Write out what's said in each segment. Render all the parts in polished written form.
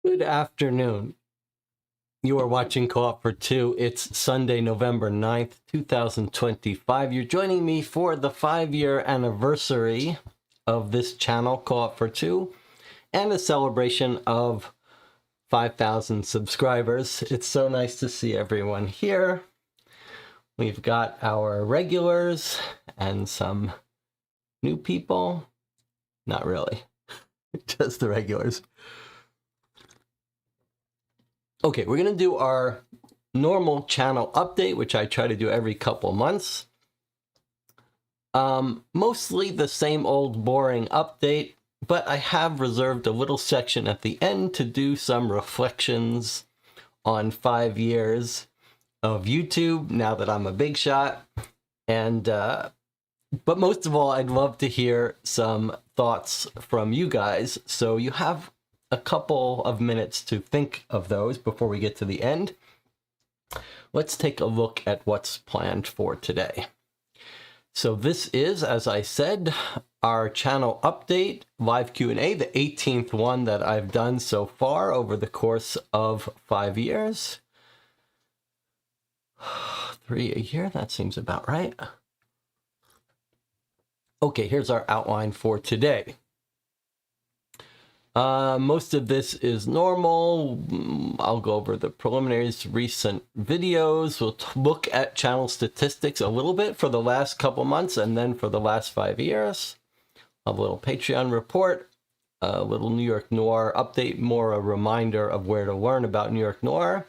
Good afternoon. You are watching Co-op for Two. It's Sunday, November 9th, 2025. You're joining me for the 5-year anniversary of this channel, Co-op for Two, and a celebration of 5,000 subscribers. It's so nice to see everyone here. We've got our regulars and some new people. Not really, just the regulars. Okay, we're going to do our normal channel update, which I try to do every couple months. Mostly the same old boring update, but I have reserved a little section at the end to do some reflections on 5 years of YouTube now that I'm a big shot. And but most of all, I'd love to hear some thoughts from you guys. So you have a couple of minutes to think of those before we get to the end. Let's take a look at what's planned for today. So this is, as I said, our channel update, live Q&A, the 18th one that I've done so far over the course of 5 years. 3 a year, that seems about right. Okay, here's our outline for today. Most of this is normal. I'll go over the preliminaries, recent videos. We'll look at channel statistics a little bit for the last couple months and then for the last 5 years. A little Patreon report, a little New York Noir update, more a reminder of where to learn about New York Noir.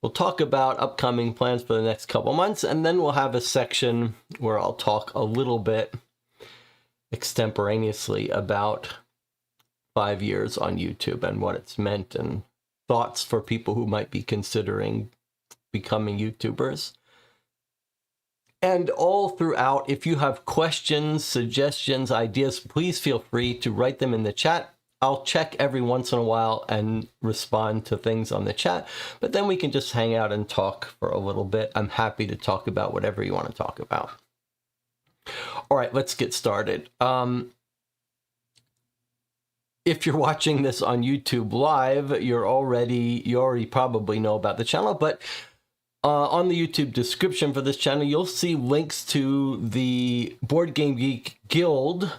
We'll talk about upcoming plans for the next couple months, and then we'll have a section where I'll talk a little bit extemporaneously about 5 years on YouTube and what it's meant and thoughts for people who might be considering becoming YouTubers. And all throughout, if you have questions, suggestions, ideas, please feel free to write them in the chat. I'll check every once in a while and respond to things on the chat, but then we can just hang out and talk for a little bit. I'm happy to talk about whatever you want to talk about. All right, let's get started. If you're watching this on YouTube Live, you already probably know about the channel, but on the YouTube description for this channel, you'll see links to the Board Game Geek Guild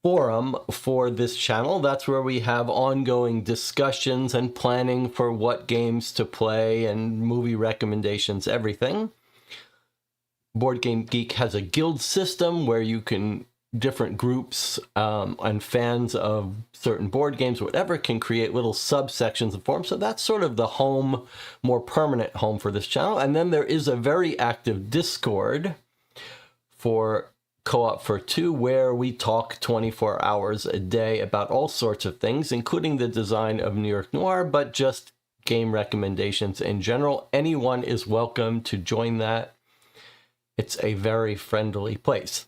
forum for this channel. That's where we have ongoing discussions and planning for what games to play and movie recommendations, everything. Board Game Geek has a guild system where you can different groups and fans of certain board games, whatever, can create little subsections of forums. So that's sort of the home, more permanent home for this channel. And then there is a very active Discord for Co-op for Two, where we talk 24 hours a day about all sorts of things, including the design of New York Noir, but just game recommendations in general. Anyone is welcome to join that. It's a very friendly place.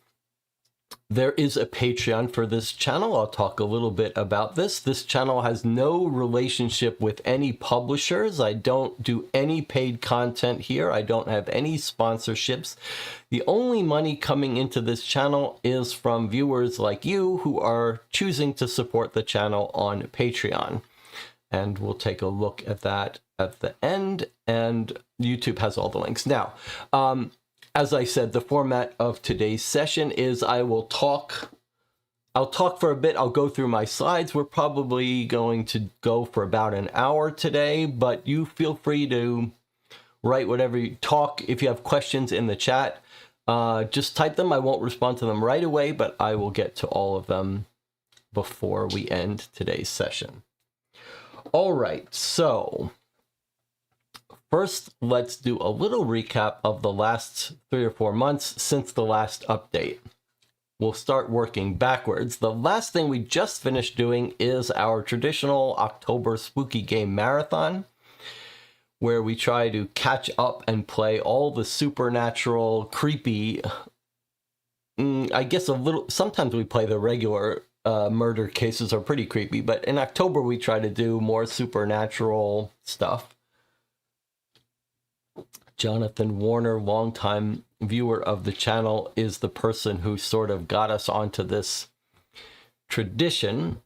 There is a Patreon for this channel. I'll talk a little bit about this. This channel has no relationship with any publishers. I don't do any paid content here. I don't have any sponsorships. The only money coming into this channel is from viewers like you who are choosing to support the channel on Patreon. And we'll take a look at that at the end. And YouTube has all the links. Now, as I said, the format of today's session is I'll talk for a bit. I'll go through my slides. We're probably going to go for about an hour today, but you feel free to write whatever you talk. If you have questions in the chat, just type them. I won't respond to them right away, but I will get to all of them before we end today's session. All right, so first, let's do a little recap of the last 3 or 4 months since the last update. We'll start working backwards. The last thing we just finished doing is our traditional October Spooky Game Marathon, where we try to catch up and play all the supernatural, creepy, I guess sometimes we play the regular murder cases are pretty creepy, but in October we try to do more supernatural stuff. Jonathan Warner, longtime viewer of the channel, is the person who sort of got us onto this tradition.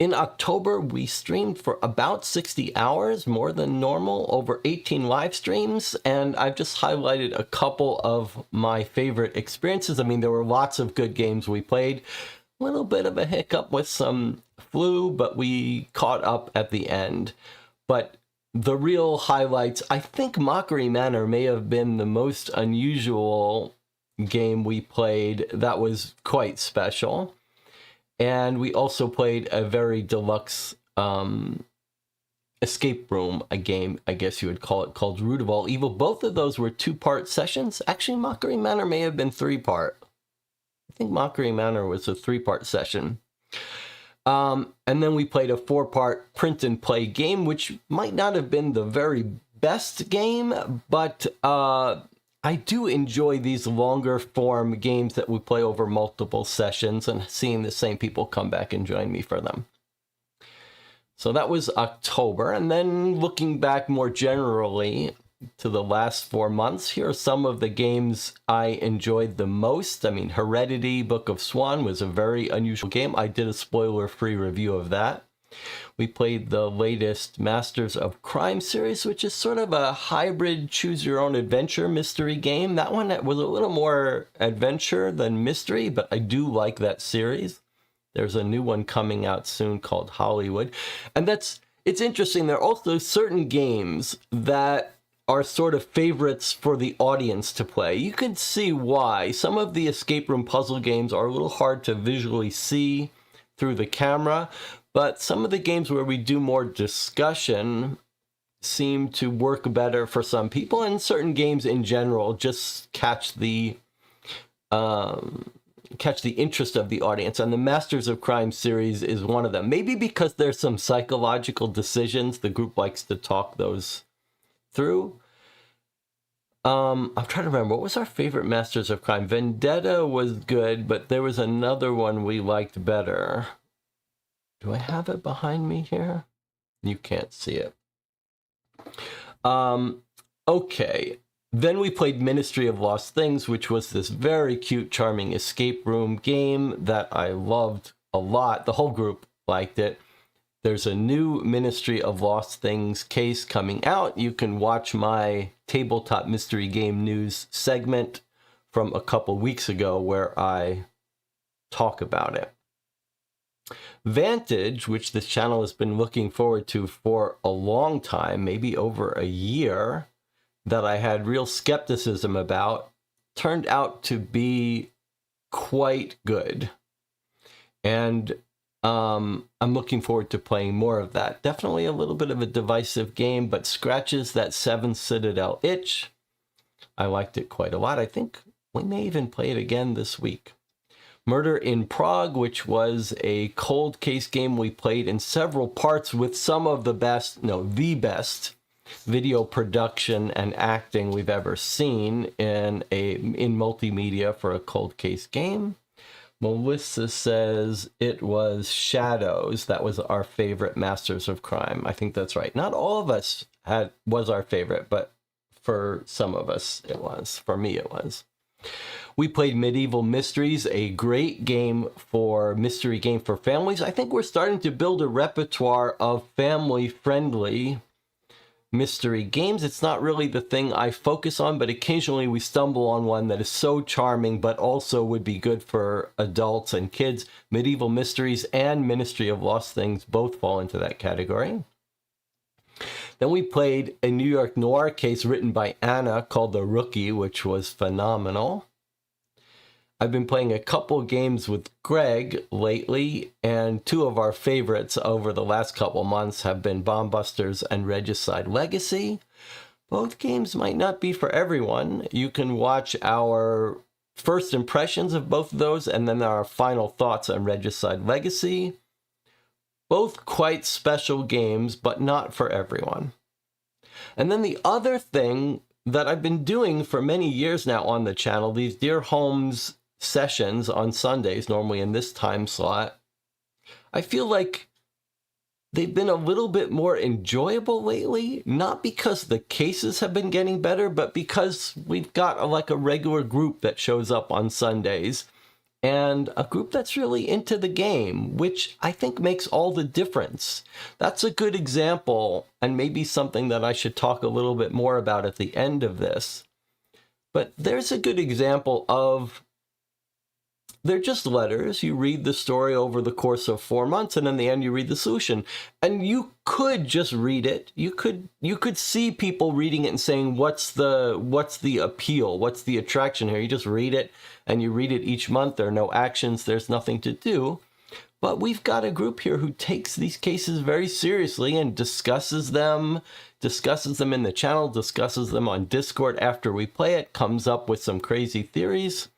In October, we streamed for about 60 hours, more than normal, over 18 live streams, and I've just highlighted a couple of my favorite experiences. I mean, there were lots of good games we played. A little bit of a hiccup with some flu, but we caught up at the end. But the real highlights, I think Mockery Manor may have been the most unusual game we played that was quite special. And we also played a very deluxe escape room, a game, I guess you would call it, called Root of All Evil. Both of those were 2-part sessions. Actually, Mockery Manor may have been 3-part. I think Mockery Manor was a 3-part session. And then we played a 4-part print and play game, which might not have been the very best game, but I do enjoy these longer form games that we play over multiple sessions and seeing the same people come back and join me for them. So that was October. And then looking back more generally to the last 4 months, here are some of the games I enjoyed the most. I mean, Heredity, Book of Swan was a very unusual game. I did a spoiler-free review of that. We played the latest Masters of Crime series, which is sort of a hybrid choose-your-own-adventure mystery game. That one was a little more adventure than mystery, but I do like that series. There's a new one coming out soon called Hollywood. And it's interesting. There are also certain games that are sort of favorites for the audience to play. You can see why. Some of the escape room puzzle games are a little hard to visually see through the camera, but some of the games where we do more discussion seem to work better for some people, and certain games in general just catch the interest of the audience. And the Masters of Crime series is one of them. Maybe because there's some psychological decisions, the group likes to talk those through. I'm trying to remember, what was our favorite Masters of Crime? Vendetta was good, but there was another one we liked better. Do I have it behind me here? You can't see it. Okay. Then we played Ministry of Lost Things, which was this very cute, charming escape room game that I loved a lot. The whole group liked it. There's a new Ministry of Lost Things case coming out. You can watch my Tabletop Mystery Game News segment from a couple weeks ago where I talk about it. Vantage, which this channel has been looking forward to for a long time, maybe over a year, that I had real skepticism about, turned out to be quite good. And I'm looking forward to playing more of that. Definitely a little bit of a divisive game, but scratches that 7 Citadel itch. I liked it quite a lot. I think we may even play it again this week. Murder in Prague, which was a cold case game we played in several parts with some of the best, no, the best video production and acting we've ever seen in multimedia for a cold case game. Melissa says it was Shadows. That was our favorite Masters of Crime. I think that's right. Not all of us was our favorite, but for some of us it was. For me it was. We played Medieval Mysteries, a great game for mystery game for families. I think we're starting to build a repertoire of family-friendly mystery games. It's not really the thing I focus on, but occasionally we stumble on one that is so charming, but also would be good for adults and kids. Medieval Mysteries and Ministry of Lost Things both fall into that category. Then we played a New York noir case written by Anna called The Rookie, which was phenomenal. I've been playing a couple games with Greg lately, and 2 of our favorites over the last couple months have been Bomb Busters and Regicide Legacy. Both games might not be for everyone. You can watch our first impressions of both of those and then our final thoughts on Regicide Legacy. Both quite special games, but not for everyone. And then the other thing that I've been doing for many years now on the channel, these Dear Homes sessions on Sundays, normally in this time slot, I feel like they've been a little bit more enjoyable lately, not because the cases have been getting better, but because we've got like a regular group that shows up on Sundays. and a group that's really into the game, which I think makes all the difference. That's a good example, and maybe something that I should talk a little bit more about at the end of this. But there's a good example of, they're just letters. You read the story over the course of 4 months, and in the end you read the solution. And you could just read it. You could see people reading it and saying, what's the appeal? What's the attraction here? You just read it, and you read it each month. There are no actions. There's nothing to do. But we've got a group here who takes these cases very seriously and discusses them in the channel, discusses them on Discord after we play it, comes up with some crazy theories.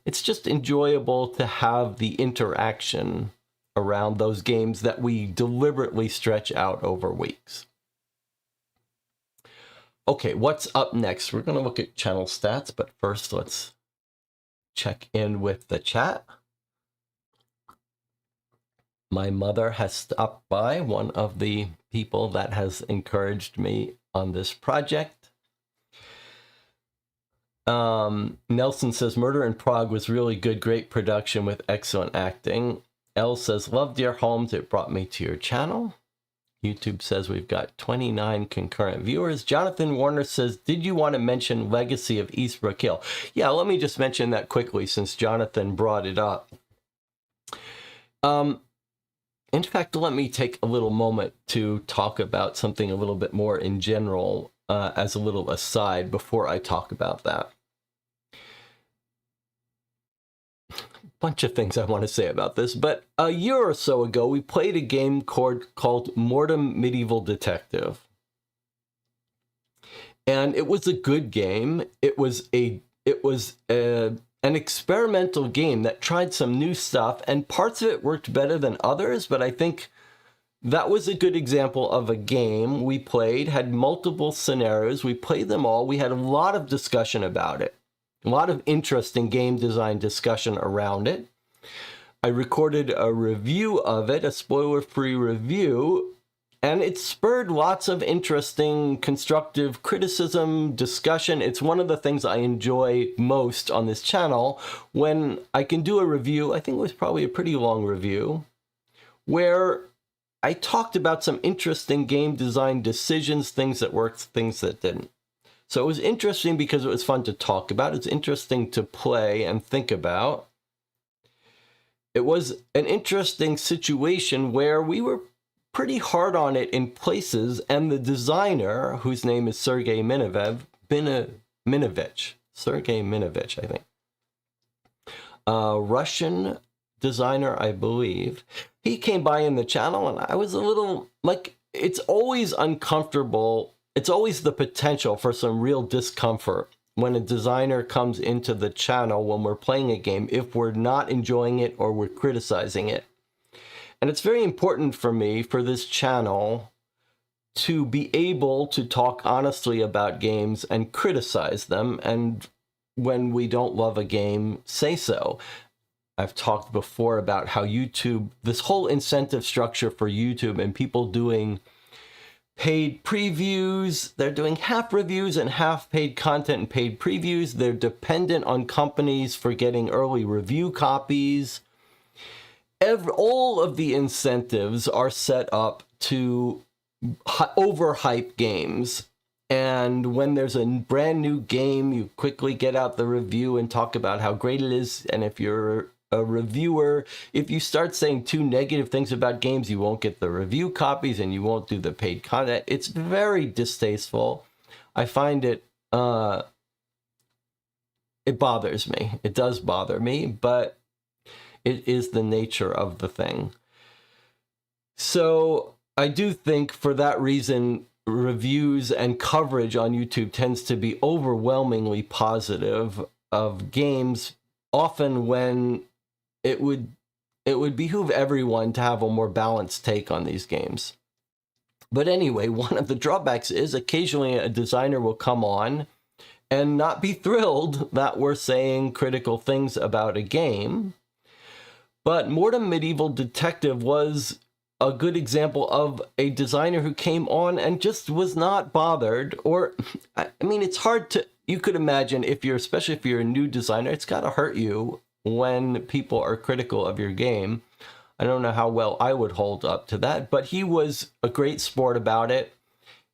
It's just enjoyable to have the interaction around those games that we deliberately stretch out over weeks. Okay, what's up next? We're going to look at channel stats, but first let's check in with the chat. My mother has stopped by, one of the people that has encouraged me on this project. Nelson says, Murder in Prague was really good, great production with excellent acting. Elle says, love Dear Holmes, it brought me to your channel. YouTube says we've got 29 concurrent viewers. Jonathan Warner says, did you want to mention Legacy of Eastbrook Hill? Yeah, let me just mention that quickly since Jonathan brought it up. In fact, let me take a little moment to talk about something a little bit more in general as a little aside before I talk about that. Bunch of things I want to say about this, but a year or so ago, we played a game called Mortem Medieval Detective. And it was a good game. It was an experimental game that tried some new stuff, and parts of it worked better than others, but I think that was a good example of a game we played, had multiple scenarios. We played them all. We had a lot of discussion about it. A lot of interesting game design discussion around it. I recorded a review of it, a spoiler-free review, and it spurred lots of interesting, constructive criticism, discussion. It's one of the things I enjoy most on this channel when I can do a review. I think it was probably a pretty long review, where I talked about some interesting game design decisions, things that worked, things that didn't. So it was interesting because it was fun to talk about. It's interesting to play and think about. It was an interesting situation where we were pretty hard on it in places, and the designer, whose name is Sergei Minovich, Sergei Minovich, I think. Russian designer, I believe. He came by in the channel, and I was a little, like, it's always uncomfortable. It's always the potential for some real discomfort when a designer comes into the channel when we're playing a game, if we're not enjoying it or we're criticizing it. And it's very important for me, for this channel, to be able to talk honestly about games and criticize them, and when we don't love a game, say so. I've talked before about how YouTube, this whole incentive structure for YouTube and people doing paid previews, they're doing half reviews and half paid content and paid previews. They're dependent on companies for getting early review copies. All of the incentives are set up to overhype games. And when there's a brand new game, you quickly get out the review and talk about how great it is. And if you're a reviewer, if you start saying too negative things about games, you won't get the review copies and you won't do the paid content. It's very distasteful. I find it, it bothers me. It does bother me, but it is the nature of the thing. So I do think for that reason, reviews and coverage on YouTube tends to be overwhelmingly positive of games, often when it would behoove everyone to have a more balanced take on these games. But anyway, one of the drawbacks is occasionally a designer will come on and not be thrilled that we're saying critical things about a game. But Mortem Medieval Detective was a good example of a designer who came on and just was not bothered. Or, I mean, it's hard to, you could imagine if you're, especially if you're a new designer, it's got to hurt you when people are critical of your game. I don't know how well I would hold up to that, but he was a great sport about it.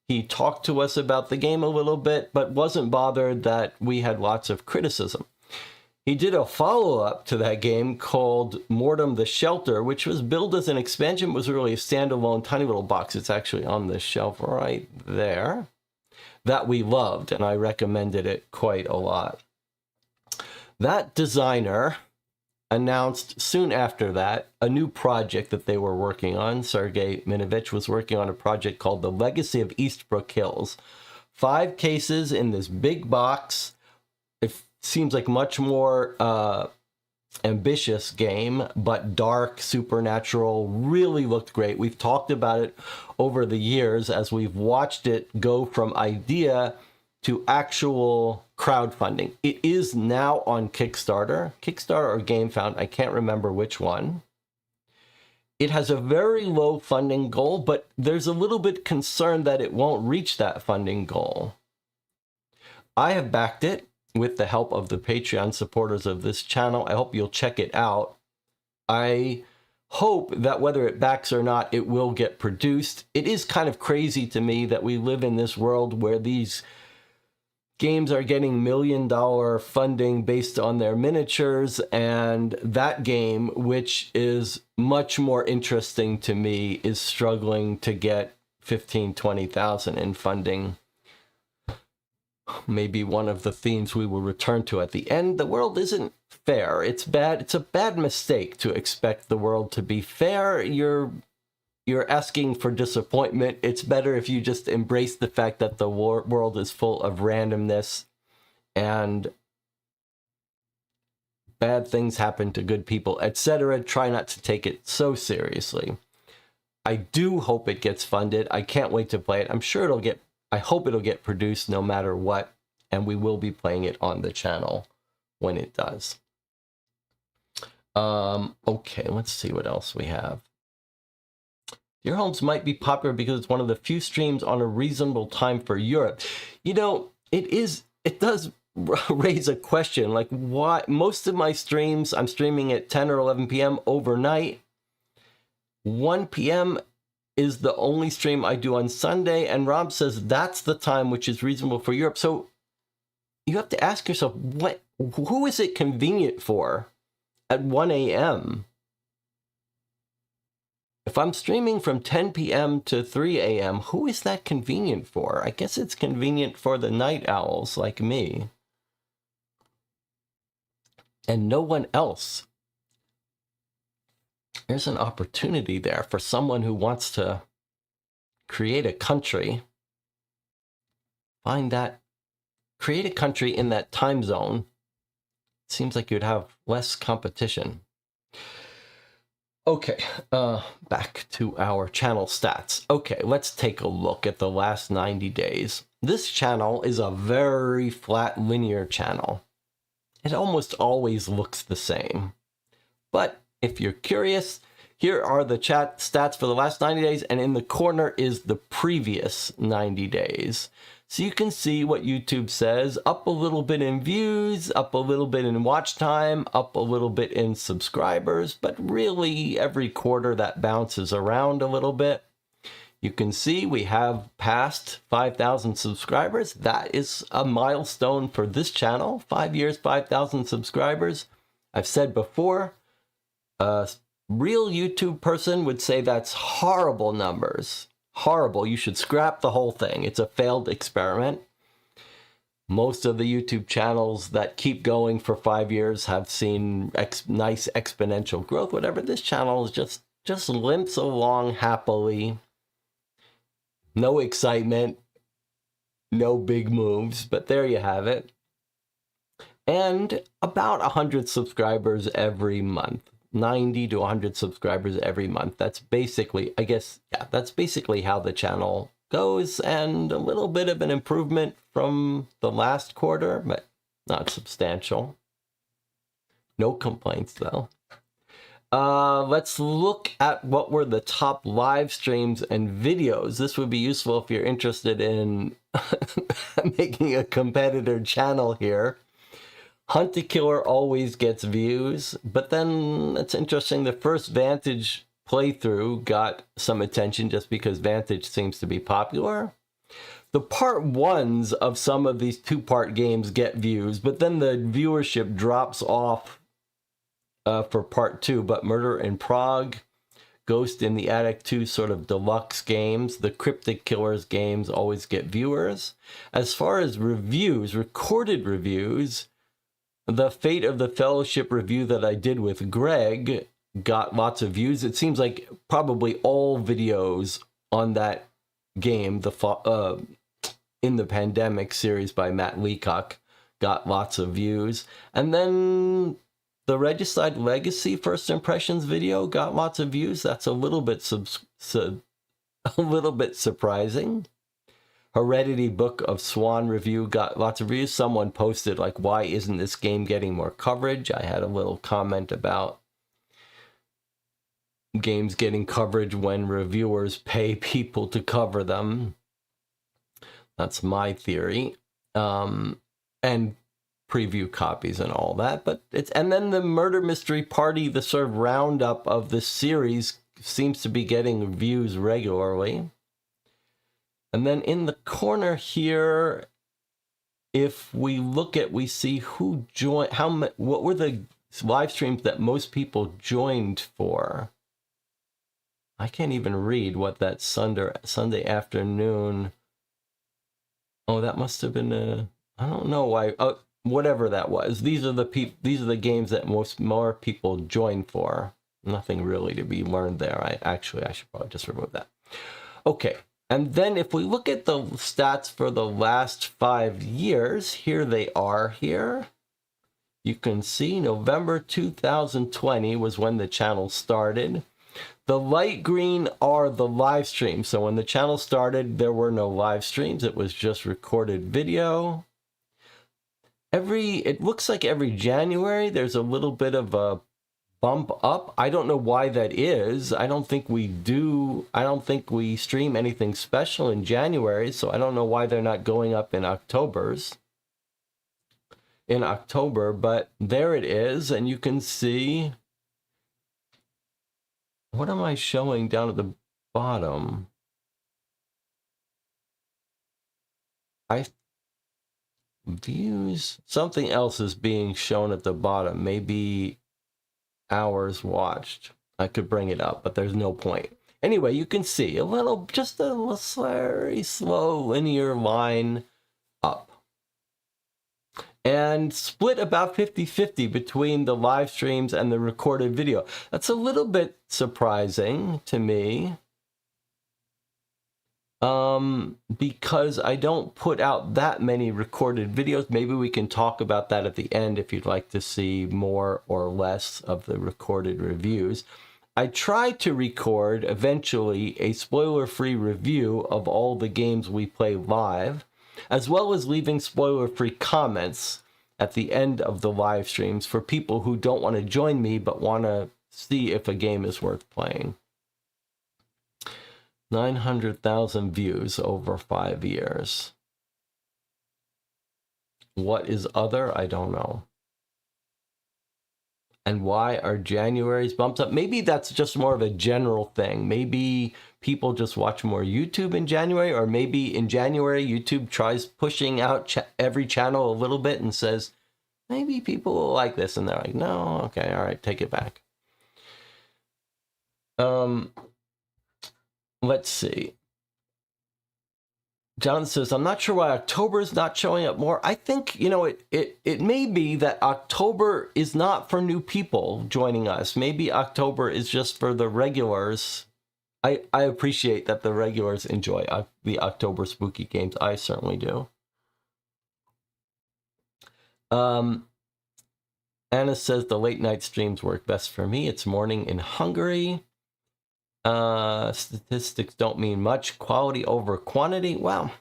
He talked to us about the game a little bit, but wasn't bothered that we had lots of criticism. He did a follow-up to that game called Mortem the Shelter, which was billed as an expansion, was really a standalone tiny little box. It's actually on the shelf right there, that we loved, and I recommended it quite a lot. That designer announced soon after that a new project that they were working on. Sergei Minovich was working on a project called The Legacy of Eastbrook Hills. 5 cases in this big box. It seems like much more ambitious game, but dark, supernatural, really looked great. We've talked about it over the years as we've watched it go from idea to actual crowdfunding. It is now on Kickstarter or GameFound, I can't remember which one. It has a very low funding goal, but there's a little bit concerned that it won't reach that funding goal. I have backed it with the help of the Patreon supporters of this channel. I hope you'll check it out. I hope that whether it backs or not, it will get produced. It is kind of crazy to me that we live in this world where these games are getting $1 million funding based on their miniatures, and that game, which is much more interesting to me, is struggling to get 15,000, 20,000 in funding. Maybe one of the themes we will return to at the end. The world isn't fair. It's bad. It's a bad mistake to expect the world to be fair. You're asking for disappointment. It's better if you just embrace the fact that the world is full of randomness and bad things happen to good people, etc. Try not to take it so seriously. I do hope it gets funded. I can't wait to play it. I'm sure it'll get, I hope it'll get produced no matter what, and we will be playing it on the channel when it does. Okay, let's see what else we have. Your Homes might be popular because it's one of the few streams on a reasonable time for Europe. You know, it does raise a question, like why most of my streams, I'm streaming at 10 or 11 p.m. overnight. 1 p.m. is the only stream I do on Sunday, and Rob says that's the time which is reasonable for Europe. So you have to ask yourself, who is it convenient for at 1 a.m.? If I'm streaming from 10 p.m. to 3 a.m., who is that convenient for? I guess it's convenient for the night owls like me. And no one else. There's an opportunity there for someone who wants to create a country. Create a country in that time zone. It seems like you'd have less competition. Okay, back to our channel stats. Okay, let's take a look at the last 90 days. This channel is a very flat linear channel. It almost always looks the same. But if you're curious, here are the chat stats for the last 90 days, and in the corner is the previous 90 days. So you can see what YouTube says, up a little bit in views, up a little bit in watch time, up a little bit in subscribers, but really every quarter that bounces around a little bit. You can see we have passed 5,000 subscribers. That is a milestone for this channel. 5 years, 5,000 subscribers. I've said before, a real YouTube person would say that's horrible numbers. Horrible. You should scrap the whole thing. It's a failed experiment. Most of the YouTube channels that keep going for 5 years have seen nice exponential growth. Whatever, this channel is just limps along happily. No excitement, no big moves, but there you have it. And about 100 subscribers every month. 90 to 100 subscribers every month. That's basically, I guess, yeah, that's basically how the channel goes, and a little bit of an improvement from the last quarter, but not substantial. No complaints though. Let's look at what were the top live streams and videos. This would be useful if you're interested in making a competitor channel here. Hunt the Killer always gets views, but then it's interesting. The first Vantage playthrough got some attention just because Vantage seems to be popular. The part ones of some of these two-part games get views, but then the viewership drops off for part two. But Murder in Prague, Ghost in the Attic 2 sort of deluxe games, the Cryptic Killers games always get viewers. As far as reviews, recorded reviews, the Fate of the Fellowship review that I did with Greg got lots of views. It seems like probably all videos on that game, the In the Pandemic series by Matt Leacock, got lots of views. And then the Regicide Legacy First Impressions video got lots of views. That's a little bit surprising. Heredity Book of Swan review got lots of views. Someone posted, like, why isn't this game getting more coverage? I had a little comment about games getting coverage when reviewers pay people to cover them. That's my theory. And preview copies and all that. But it's, and then the Murder Mystery Party, the sort of roundup of the series, seems to be getting views regularly. And then in the corner here, if we look at, we see who joined, what were the live streams that most people joined for. I can't even read what that Sunday afternoon. Oh, that must have been I don't know why. Oh, whatever that was. These are the games that more people join for. Nothing really to be learned there. I should probably just remove that. Okay. And then if we look at the stats for the last 5 years, here they are here. You can see November 2020 was when the channel started. The light green are the live streams. So when the channel started, there were no live streams. It was just recorded video. It looks like every January, there's a little bit of a bump up. I don't know why that is. I don't think we stream anything special in January, so I don't know why they're not going up in October, but there it is, and you can see, what am I showing down at the bottom? Views, something else is being shown at the bottom, maybe hours watched. I could bring it up, but there's no point. Anyway, you can see just a very slow linear line up. And split about 50-50 between the live streams and the recorded video. That's a little bit surprising to me. Because I don't put out that many recorded videos. Maybe we can talk about that at the end if you'd like to see more or less of the recorded reviews. I tried to record eventually a spoiler-free review of all the games we play live, as well as leaving spoiler-free comments at the end of the live streams for people who don't want to join me but want to see if a game is worth playing. 900,000 views over 5 years. What is other? I don't know. And why are January's bumps up? Maybe that's just more of a general thing. Maybe people just watch more YouTube in January, or maybe in January YouTube tries pushing out every channel a little bit and says, maybe people will like this, and they're like, no, okay, all right, take it back. Let's see. John says, I'm not sure why October is not showing up more. I think, it may be that October is not for new people joining us. Maybe October is just for the regulars. I appreciate that the regulars enjoy the October spooky games. I certainly do. Anna says, the late night streams work best for me. It's morning in Hungary. Statistics don't mean much. Quality over quantity. Well,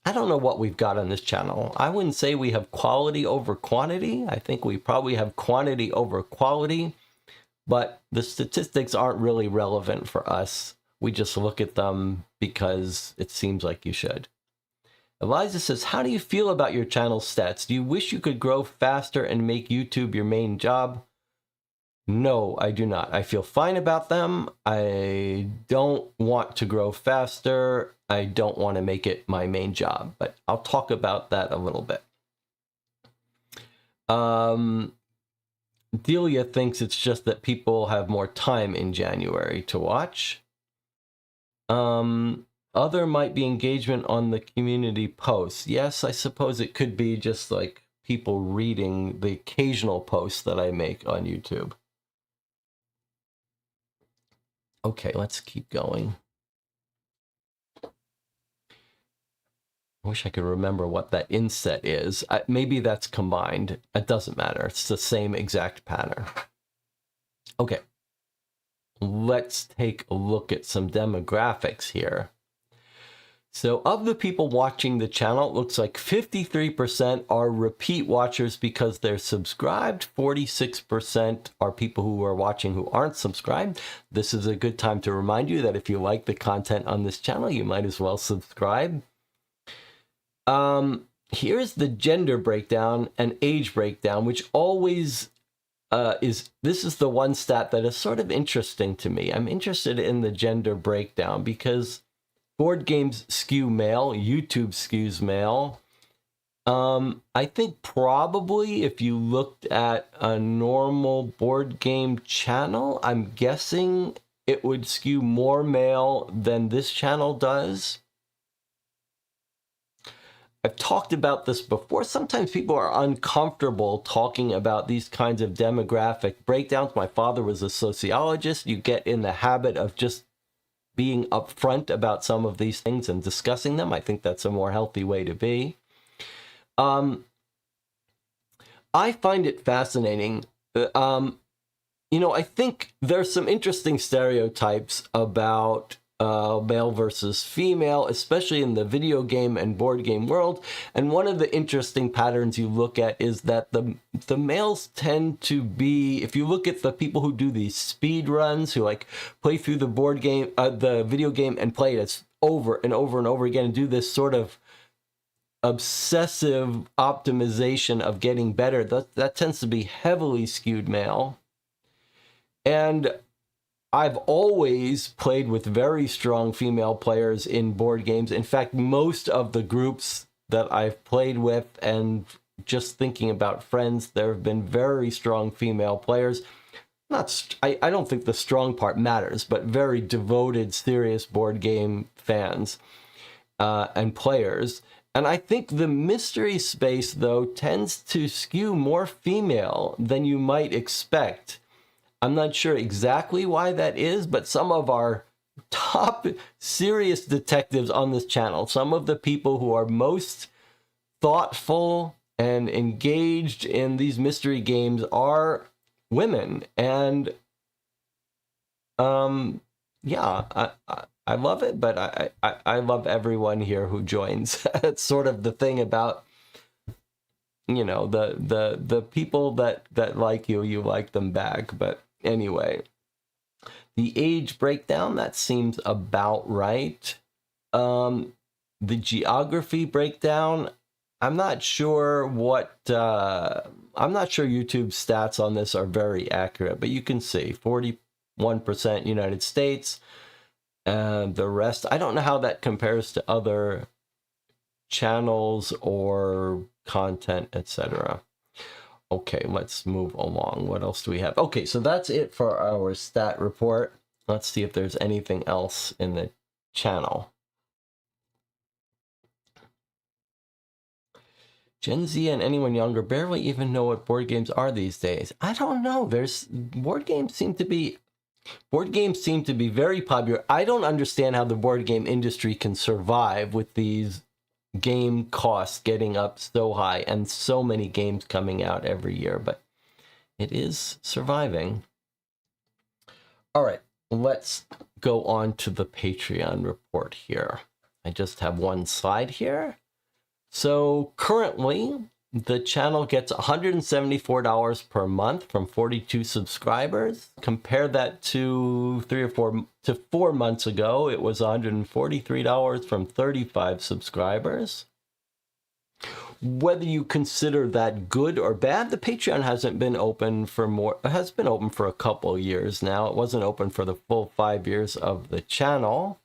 I don't know what we've got on this channel. I wouldn't say we have quality over quantity. I think we probably have quantity over quality, but the statistics aren't really relevant for us. We just look at them because it seems like you should. Eliza says, how do you feel about your channel stats? Do you wish you could grow faster and make YouTube your main job? No, I do not. I feel fine about them. I don't want to grow faster. I don't want to make it my main job, but I'll talk about that a little bit. Delia thinks it's just that people have more time in January to watch. Other might be engagement on the community posts. Yes, I suppose it could be just like people reading the occasional posts that I make on YouTube. Okay, let's keep going. I wish I could remember what that inset is. Maybe that's combined. It doesn't matter. It's the same exact pattern. Okay. Let's take a look at some demographics here. So of the people watching the channel, it looks like 53% are repeat watchers because they're subscribed. 46% are people who are watching who aren't subscribed. This is a good time to remind you that if you like the content on this channel, you might as well subscribe. Here's the gender breakdown and age breakdown, which always this is the one stat that is sort of interesting to me. I'm interested in the gender breakdown because board games skew male, YouTube skews male. I think probably if you looked at a normal board game channel, I'm guessing it would skew more male than this channel does. I've talked about this before. Sometimes people are uncomfortable talking about these kinds of demographic breakdowns. My father was a sociologist. You get in the habit of just being upfront about some of these things and discussing them. I think that's a more healthy way to be. I find it fascinating. You know, I think there's some interesting stereotypes about male versus female, especially in the video game and board game world. And one of the interesting patterns you look at is that the males tend to be, if you look at the people who do these speed runs, who like play through the board game, the video game and play it over and over and over again and do this sort of obsessive optimization of getting better, that tends to be heavily skewed male. And I've always played with very strong female players in board games. In fact, most of the groups that I've played with, and just thinking about friends, there have been very strong female players. I don't think the strong part matters, but very devoted, serious board game fans and players. And I think the mystery space, though, tends to skew more female than you might expect. I'm not sure exactly why that is, but some of our top serious detectives on this channel, some of the people who are most thoughtful and engaged in these mystery games are women. And yeah, I love it, but I love everyone here who joins. It's sort of the thing about, you know, the people that like you like them back. But anyway, the age breakdown, that seems about right. The geography breakdown, I'm not sure YouTube's stats on this are very accurate, but you can see 41% United States, and the rest, I don't know how that compares to other channels or content, etc. Okay, let's move along. What else do we have? Okay, so that's it for our stat report. Let's see if there's anything else in the channel. Gen Z and anyone younger barely even know what board games are these days. I don't know. Board games seem to be very popular. I don't understand how the board game industry can survive with these game costs getting up so high and so many games coming out every year, but it is surviving. All right, let's go on to the Patreon report here. I just have one slide here. So currently the channel gets $174 per month from 42 subscribers. Compare that to 4 months ago. It was $143 from 35 subscribers. Whether you consider that good or bad, the Patreon hasn't been open for has been open for a couple of years now. It wasn't open for the full 5 years of the channel.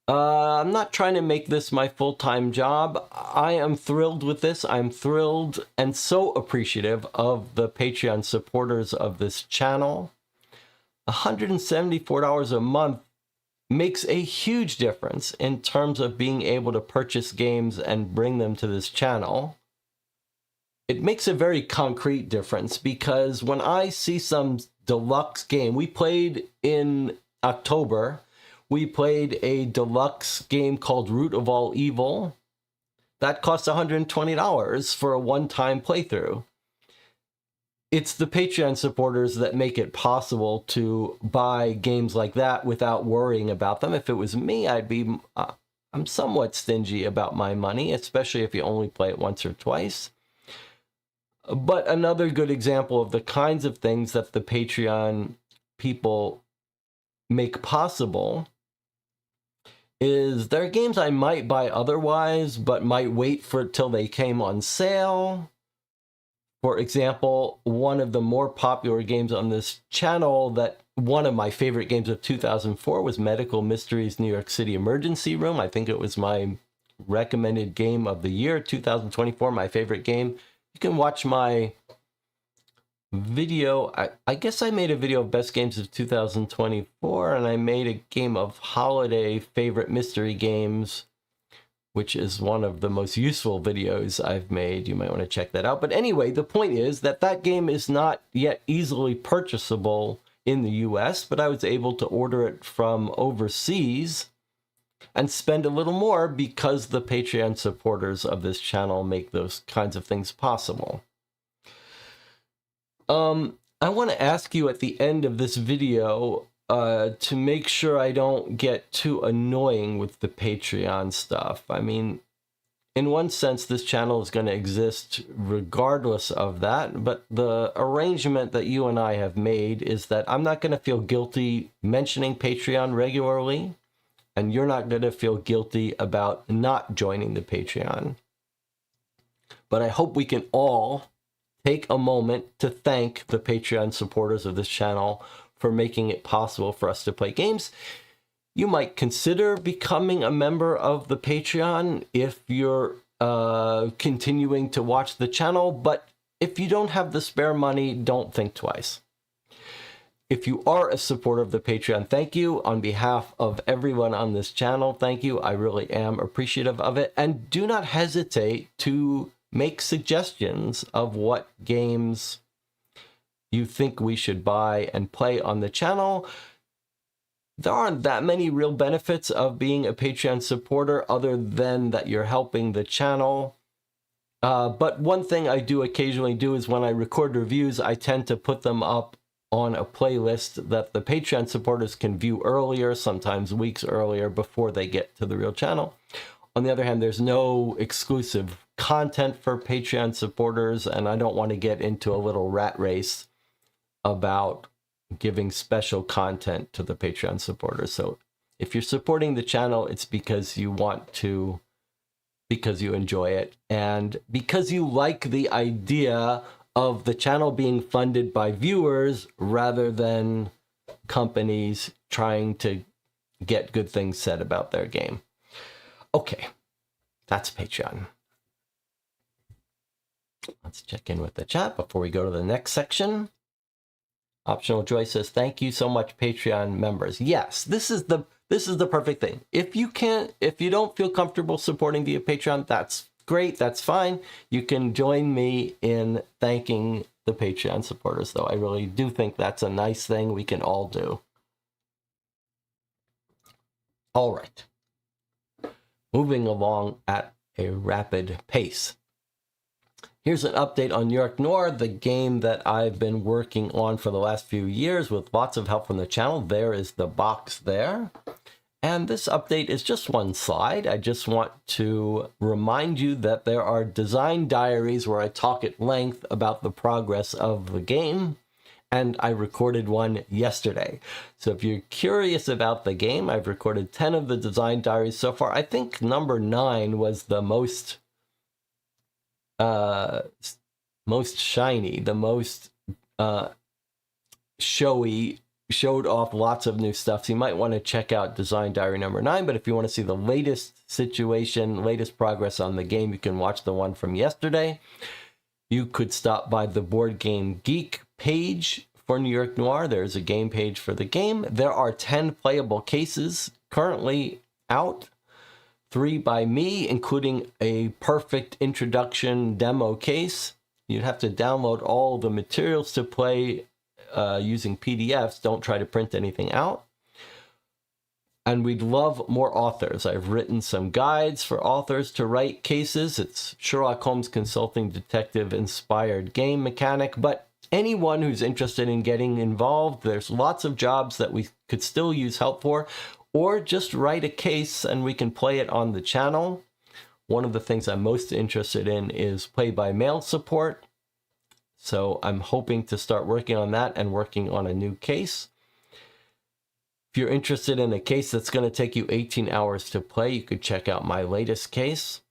I'm not trying to make this my full-time job. I am thrilled with this. I'm thrilled and so appreciative of the Patreon supporters of this channel. $174 a month makes a huge difference in terms of being able to purchase games and bring them to this channel. It makes a very concrete difference because when I see some deluxe game, we played in October, we played a deluxe game called Root of All Evil. That cost $120 for a one-time playthrough. It's the Patreon supporters that make it possible to buy games like that without worrying about them. If it was me, I'm somewhat stingy about my money, especially if you only play it once or twice. But another good example of the kinds of things that the Patreon people make possible is there are games I might buy otherwise, but might wait for till they came on sale. For example, one of the more popular games on this channel, that one of my favorite games of 2004 was Medical Mysteries New York City Emergency Room. I think it was my recommended game of the year, 2024, my favorite game. You can watch my video. I guess I made a video of best games of 2024, and I made a game of holiday favorite mystery games, which is one of the most useful videos I've made. You might want to check that out. But anyway, the point is that that game is not yet easily purchasable in the US, but I was able to order it from overseas and spend a little more because the Patreon supporters of this channel make those kinds of things possible. I want to ask you at the end of this video to make sure I don't get too annoying with the Patreon stuff. I mean, in one sense, this channel is going to exist regardless of that, but the arrangement that you and I have made is that I'm not going to feel guilty mentioning Patreon regularly, and you're not going to feel guilty about not joining the Patreon. But I hope we can all take a moment to thank the Patreon supporters of this channel for making it possible for us to play games. You might consider becoming a member of the Patreon if you're continuing to watch the channel, but if you don't have the spare money, don't think twice. If you are a supporter of the Patreon, thank you. On behalf of everyone on this channel, thank you. I really am appreciative of it. And do not hesitate to make suggestions of what games you think we should buy and play on the channel. There aren't that many real benefits of being a Patreon supporter other than that you're helping the channel. But one thing I do occasionally do is when I record reviews, I tend to put them up on a playlist that the Patreon supporters can view earlier, sometimes weeks earlier before they get to the real channel. On the other hand, there's no exclusive content for Patreon supporters, and I don't want to get into a little rat race about giving special content to the Patreon supporters. So if you're supporting the channel, it's because you want to, because you enjoy it, and because you like the idea of the channel being funded by viewers rather than companies trying to get good things said about their game. Okay, that's Patreon. Let's check in with the chat before we go to the next section. Optional Joy says, thank you so much, Patreon members. Yes, this is the perfect thing. If you don't feel comfortable supporting via Patreon, that's great, that's fine. You can join me in thanking the Patreon supporters, though. I really do think that's a nice thing we can all do. All right. Moving along at a rapid pace. Here's an update on New York Noir, the game that I've been working on for the last few years with lots of help from the channel. There is the box there. And this update is just one slide. I just want to remind you that there are design diaries where I talk at length about the progress of the game. And I recorded one yesterday. So if you're curious about the game, I've recorded 10 of the design diaries so far. I think number 9 was the most most shiny, the most showy, showed off lots of new stuff. So you might want to check out Design Diary number 9. But if you want to see the latest situation, latest progress on the game, you can watch the one from yesterday. You could stop by the Board Game Geek page for New York Noir. There's a game page for the game. There are 10 playable cases currently out, 3 by me, including a perfect introduction demo case. You'd have to download all the materials to play using PDFs. Don't try to print anything out. And we'd love more authors. I've written some guides for authors to write cases. It's Sherlock Holmes Consulting Detective Inspired Game Mechanic. But anyone who's interested in getting involved, there's lots of jobs that we could still use help for. Or just write a case and we can play it on the channel. One of the things I'm most interested in is play-by-mail support. So I'm hoping to start working on that and working on a new case. If you're interested in a case that's going to take you 18 hours to play, you could check out my latest case.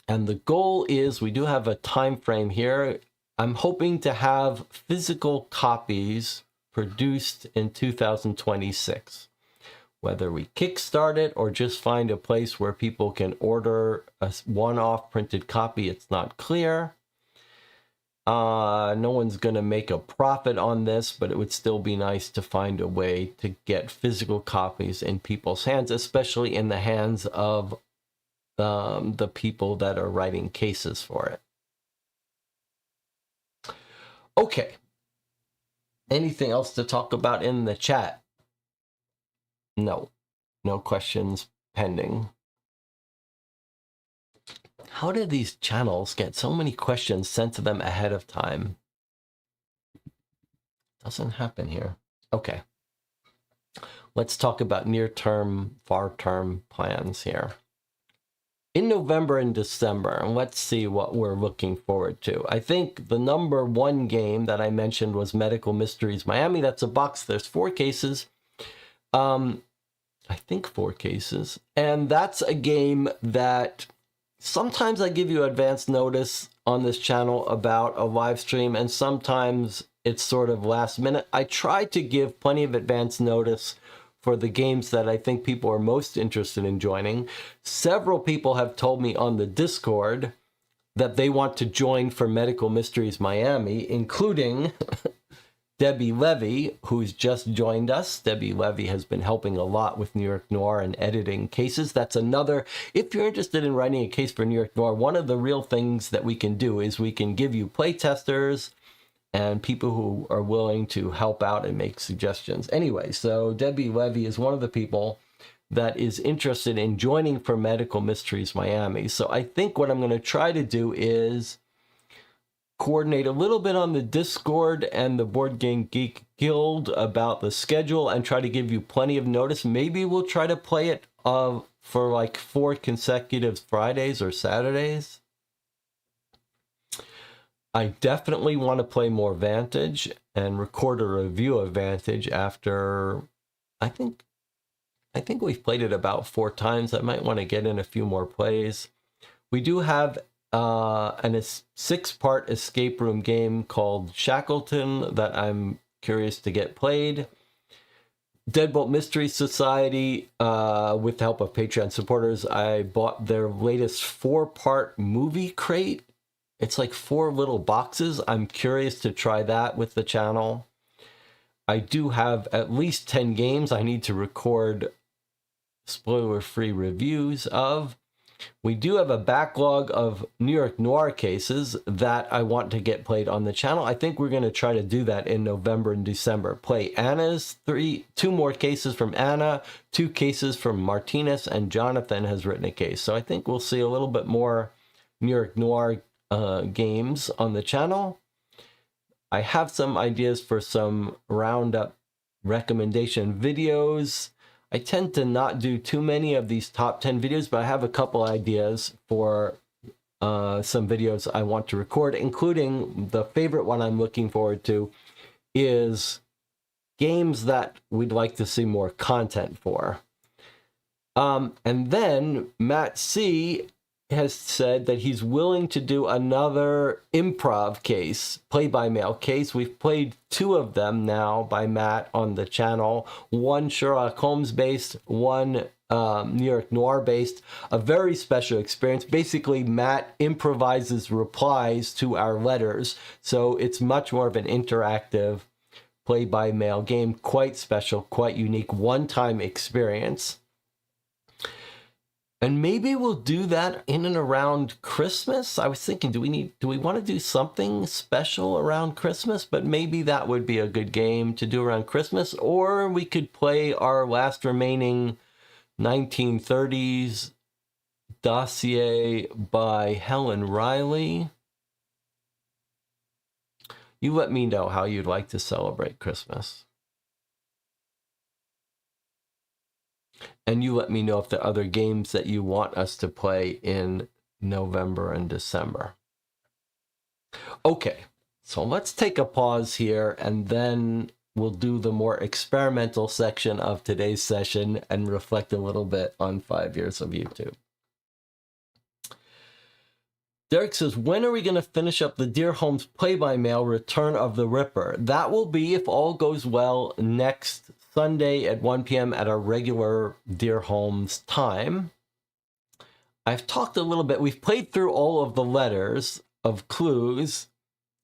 And the goal is, we do have a time frame here. I'm hoping to have physical copies produced in 2026. Whether we kickstart it or just find a place where people can order a one-off printed copy, it's not clear. No one's going to make a profit on this, but it would still be nice to find a way to get physical copies in people's hands, especially in the hands of the people that are writing cases for it. Okay. Anything else to talk about in the chat? No. No questions pending. How did these channels get so many questions sent to them ahead of time? Doesn't happen here. Okay. Let's talk about near-term, far-term plans here. In November and December, and let's see what we're looking forward to. I think the number 1 game that I mentioned was Medical Mysteries Miami. That's a box. There's 4 cases. I think 4 cases. And that's a game that sometimes I give you advance notice on this channel about a live stream, and sometimes it's sort of last minute. I try to give plenty of advance notice for the games that I think people are most interested in joining. Several people have told me on the Discord that they want to join for Medical Mysteries Miami, including Debbie Levy, who's just joined us. Debbie Levy has been helping a lot with New York Noir and editing cases. That's another, if you're interested in writing a case for New York Noir, one of the real things that we can do is we can give you playtesters and people who are willing to help out and make suggestions. Anyway, so Debbie Levy is one of the people that is interested in joining for Medical Mysteries Miami. So I think what I'm going to try to do is coordinate a little bit on the Discord and the Board Game Geek Guild about the schedule and try to give you plenty of notice. Maybe we'll try to play it for like 4 consecutive Fridays or Saturdays. I definitely want to play more Vantage and record a review of Vantage after, I think we've played it about 4 times. I might want to get in a few more plays. We do have a 6-part escape room game called Shackleton that I'm curious to get played. Deadbolt Mystery Society, with the help of Patreon supporters, I bought their latest 4-part movie crate. It's like 4 little boxes. I'm curious to try that with the channel. I do have at least 10 games I need to record spoiler-free reviews of. We do have a backlog of New York Noir cases that I want to get played on the channel. I think we're going to try to do that in November and December. Play Anna's 2 more cases from Anna, 2 cases from Martinez, and Jonathan has written a case. So I think we'll see a little bit more New York Noir games on the channel. I have some ideas for some roundup recommendation videos. I tend to not do too many of these top 10 videos, but I have a couple ideas for some videos I want to record, including the favorite one I'm looking forward to is games that we'd like to see more content for. And then Matt C has said that he's willing to do another improv case, play-by-mail case. We've played 2 of them now by Matt on the channel. One Sherlock Holmes based, one New York Noir based. A very special experience. Basically, Matt improvises replies to our letters, so it's much more of an interactive play-by-mail game. Quite special, quite unique, one-time experience. And maybe we'll do that in and around Christmas. I was thinking, do we want to do something special around Christmas? But maybe that would be a good game to do around Christmas. Or we could play our last remaining 1930s dossier by Helen Riley. You let me know how you'd like to celebrate Christmas. And you let me know if there are other games that you want us to play in November and December. Okay, so let's take a pause here, and then we'll do the more experimental section of today's session and reflect a little bit on 5 years of YouTube. Derek says, when are we going to finish up the Dear Holmes play-by-mail Return of the Ripper? That will be, if all goes well, next Sunday at 1 p.m. at our regular Dear Holmes time. I've talked a little bit. We've played through all of the letters of clues.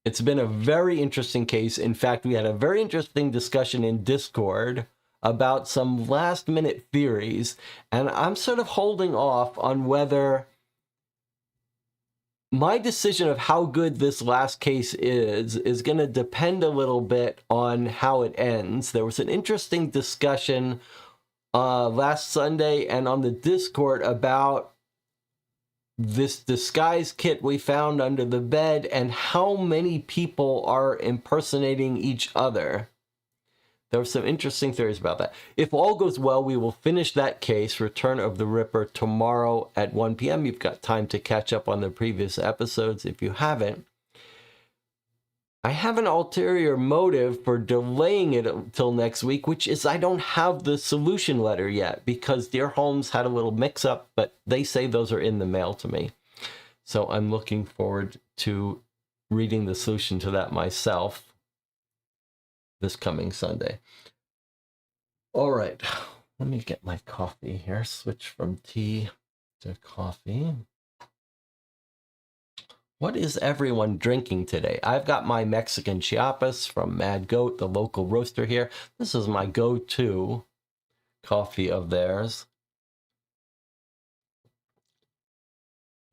It's been a very interesting case. In fact, we had a very interesting discussion in Discord about some last-minute theories, and I'm sort of holding off on whether my decision of how good this last case is going to depend a little bit on how it ends. There was an interesting discussion last Sunday and on the Discord about this disguise kit we found under the bed and how many people are impersonating each other. There were some interesting theories about that. If all goes well, we will finish that case, Return of the Ripper, tomorrow at 1 p.m. You've got time to catch up on the previous episodes if you haven't. I have an ulterior motive for delaying it until next week, which is I don't have the solution letter yet because Dear Holmes had a little mix-up, but they say those are in the mail to me. So I'm looking forward to reading the solution to that myself this coming Sunday. All right, let me get my coffee here. Switch from tea to coffee. What is everyone drinking today? I've got my Mexican Chiapas from Mad Goat, the local roaster here. This is my go-to coffee of theirs.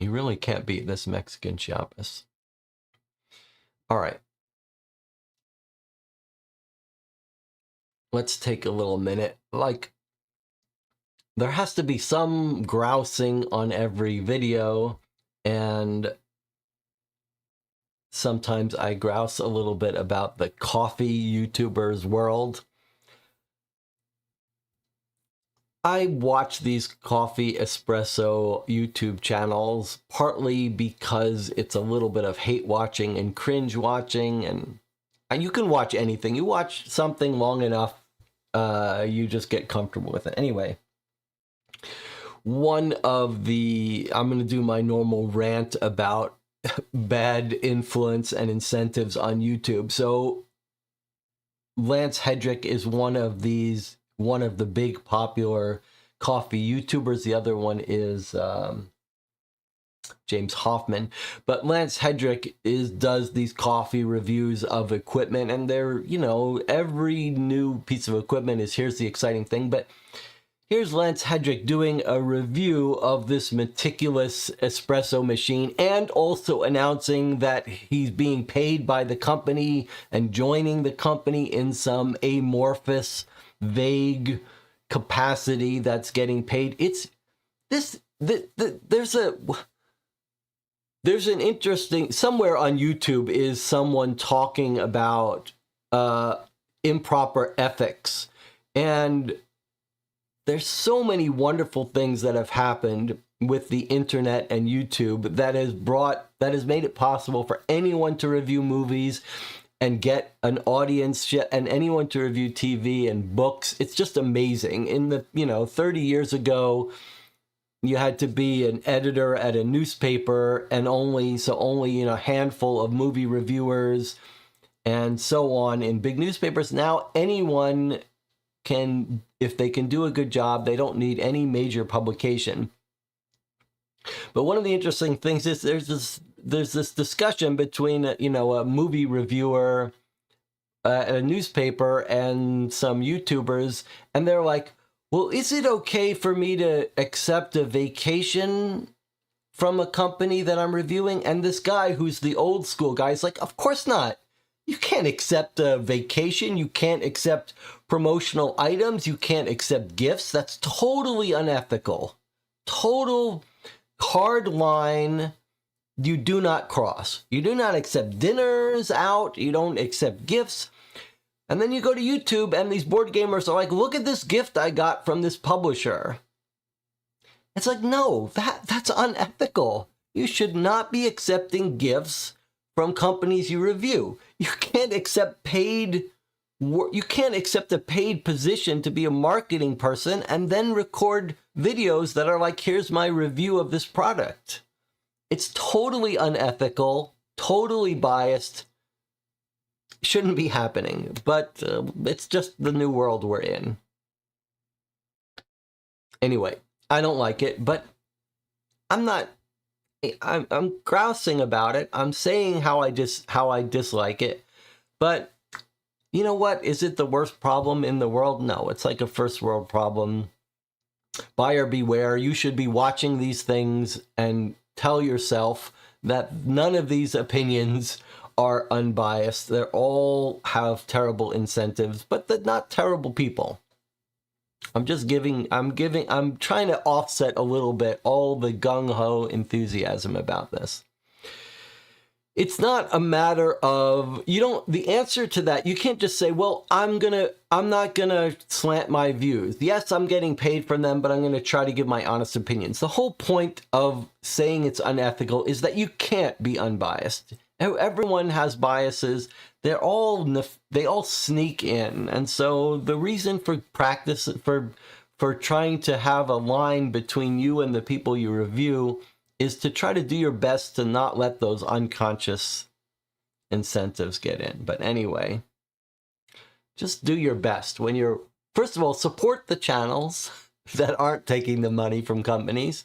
You really can't beat this Mexican Chiapas. All right. Let's take a little minute. Like, there has to be some grousing on every video, and sometimes I grouse a little bit about the coffee YouTubers world. I watch these coffee espresso YouTube channels partly because it's a little bit of hate watching and cringe watching, and you can watch anything. You watch something long enough, you just get comfortable with it. Anyway, I'm going to do my normal rant about bad influence and incentives on YouTube. So Lance Hedrick is one of the big popular coffee YouTubers. The other one is James Hoffman, but Lance Hedrick does these coffee reviews of equipment, and they're, every new piece of equipment is here's the exciting thing, but here's Lance Hedrick doing a review of this meticulous espresso machine and also announcing that he's being paid by the company and joining the company in some amorphous, vague capacity that's getting paid. There's an interesting, somewhere on YouTube is someone talking about improper ethics, and there's so many wonderful things that have happened with the internet and YouTube that has made it possible for anyone to review movies and get an audience, and anyone to review TV and books. It's just amazing. In the, 30 years ago, you had to be an editor at a newspaper, and only a handful of movie reviewers and so on in big newspapers. Now anyone can, if they can do a good job, they don't need any major publication. But one of the interesting things is there's this discussion between a movie reviewer at a newspaper and some YouTubers, and they're like, well, is it okay for me to accept a vacation from a company that I'm reviewing? And this guy, who's the old school guy, is like, of course not. You can't accept a vacation. You can't accept promotional items. You can't accept gifts. That's totally unethical. Total hard line you do not cross. You do not accept dinners out. You don't accept gifts. And then you go to YouTube and these board gamers are like, look at this gift I got from this publisher. It's like, no, that's unethical. You should not be accepting gifts from companies you review. You can't accept you can't accept a paid position to be a marketing person and then record videos that are like, here's my review of this product. It's totally unethical, totally biased. Shouldn't be happening, but it's just the new world we're in. Anyway, I don't like it, but I'm grousing about it. I'm saying how I dislike it. But you know what? Is it the worst problem in the world? No, it's like a first world problem. Buyer beware. You should be watching these things and tell yourself that none of these opinions are unbiased. They all have terrible incentives, but they're not terrible people. I'm trying to offset a little bit all the gung-ho enthusiasm about this. It's not a matter of, the answer to that, you can't just say, well, I'm not gonna slant my views. Yes, I'm getting paid for them, but I'm gonna try to give my honest opinions. The whole point of saying it's unethical is that you can't be unbiased. Everyone has biases. They all sneak in. And so the reason for practice, for trying to have a line between you and the people you review, is to try to do your best to not let those unconscious incentives get in. But anyway, just do your best. First of all, support the channels that aren't taking the money from companies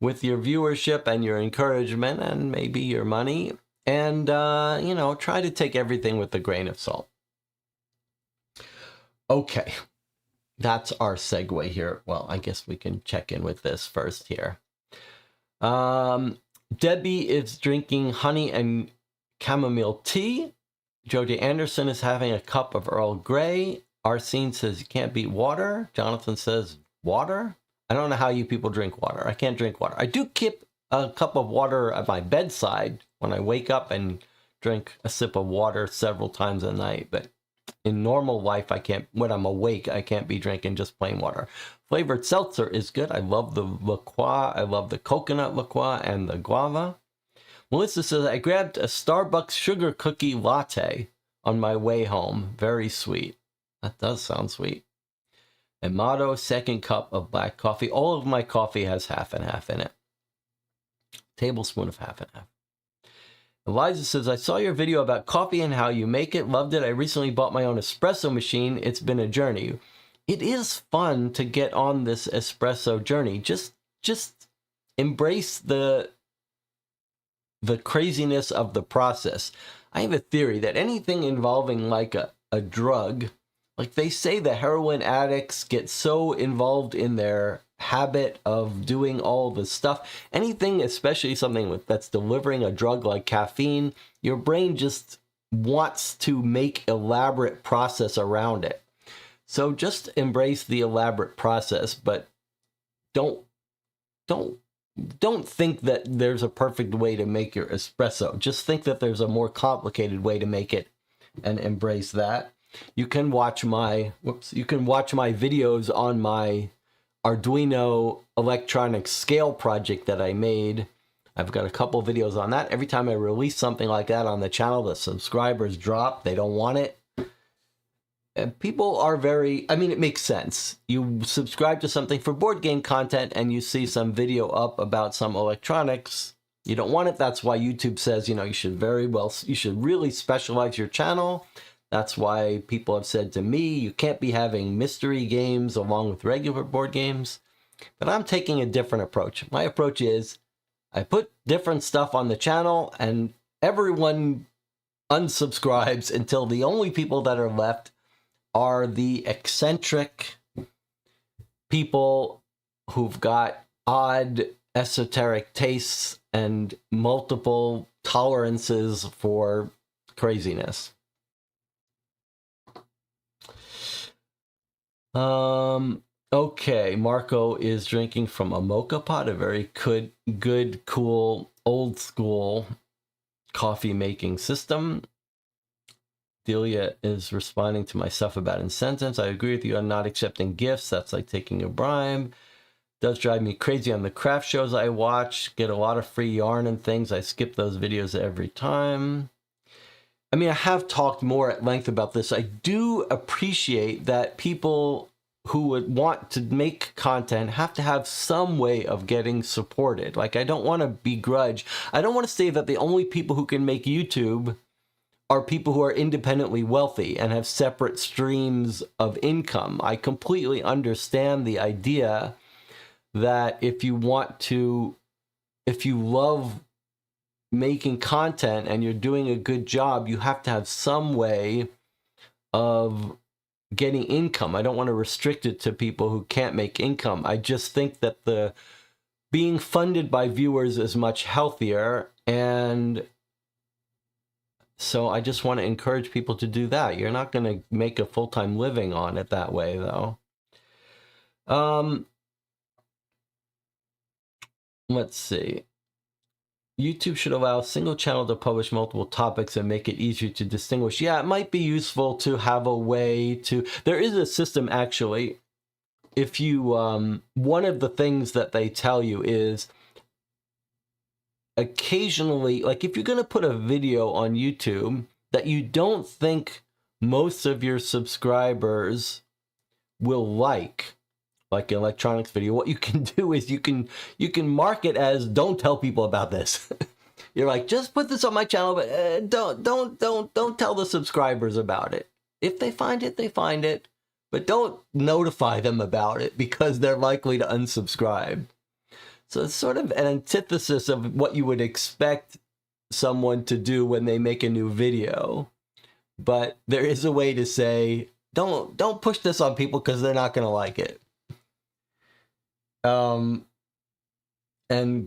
with your viewership and your encouragement and maybe your money. And, try to take everything with a grain of salt. Okay, that's our segue here. Well, I guess we can check in with this first here. Debbie is drinking honey and chamomile tea. Jody Anderson is having a cup of Earl Grey. Arsene says you can't beat water. Jonathan says water. I don't know how you people drink water. I can't drink water. I do keep a cup of water at my bedside when I wake up and drink a sip of water several times a night. But in normal life, when I'm awake, I can't be drinking just plain water. Flavored seltzer is good. I love the La Croix. I love the coconut La Croix and the guava. Melissa says, I grabbed a Starbucks sugar cookie latte on my way home. Very sweet. That does sound sweet. And Motto, second cup of black coffee. All of my coffee has half and half in it. Tablespoon of half and half. Eliza says, I saw your video about coffee and how you make it. Loved it. I recently bought my own espresso machine. It's been a journey. It is fun to get on this espresso journey. Just embrace the craziness of the process. I have a theory that anything involving like a drug, like they say the heroin addicts get so involved in their habit of doing all the stuff, anything, especially something that's delivering a drug like caffeine, your brain just wants to make elaborate process around it. So just embrace the elaborate process, but don't think that there's a perfect way to make your espresso. Just think that there's a more complicated way to make it and embrace that. You can watch my videos on my Arduino electronic scale project that I made. I've got a couple videos on that. Every time I release something like that on the channel, the subscribers drop. They don't want it. people are very, I mean, it makes sense. You subscribe to something for board game content and you see some video up about some electronics. You don't want it. That's why YouTube says, you know, you should really specialize your channel. That's why people have said to me, you can't be having mystery games along with regular board games. But I'm taking a different approach. My approach is I put different stuff on the channel and everyone unsubscribes until the only people that are left are the eccentric people who've got odd esoteric tastes and multiple tolerances for craziness. Okay, Marco is drinking from a mocha pot, a very good, cool, old school coffee making system. Delia is responding to my stuff about incentives. I agree with you on not accepting gifts. That's like taking a bribe. Does drive me crazy on the craft shows I watch. Get a lot of free yarn and things. I skip those videos every time. I mean, I have talked more at length about this. I do appreciate that people who would want to make content have to have some way of getting supported. Like, I don't want to begrudge. I don't want to say that the only people who can make YouTube are people who are independently wealthy and have separate streams of income. I completely understand the idea that if you love making content and you're doing a good job, you have to have some way of getting income. I don't want to restrict it to people who can't make income. I just think that the being funded by viewers is much healthier, and so I just want to encourage people to do that. You're not going to make a full-time living on it that way, though. Let's see. YouTube should allow a single channel to publish multiple topics and make it easier to distinguish. Yeah, it might be useful to have a way to... There is a system, actually. If you... one of the things that they tell you is occasionally, like if you're going to put a video on YouTube that you don't think most of your subscribers will like an electronics video, what you can do is you can mark it as don't tell people about this. You're like, just put this on my channel, but don't tell the subscribers about it. If they find it, they find it, but don't notify them about it because they're likely to unsubscribe. So it's sort of an antithesis of what you would expect someone to do when they make a new video. But there is a way to say, don't push this on people because they're not going to like it. And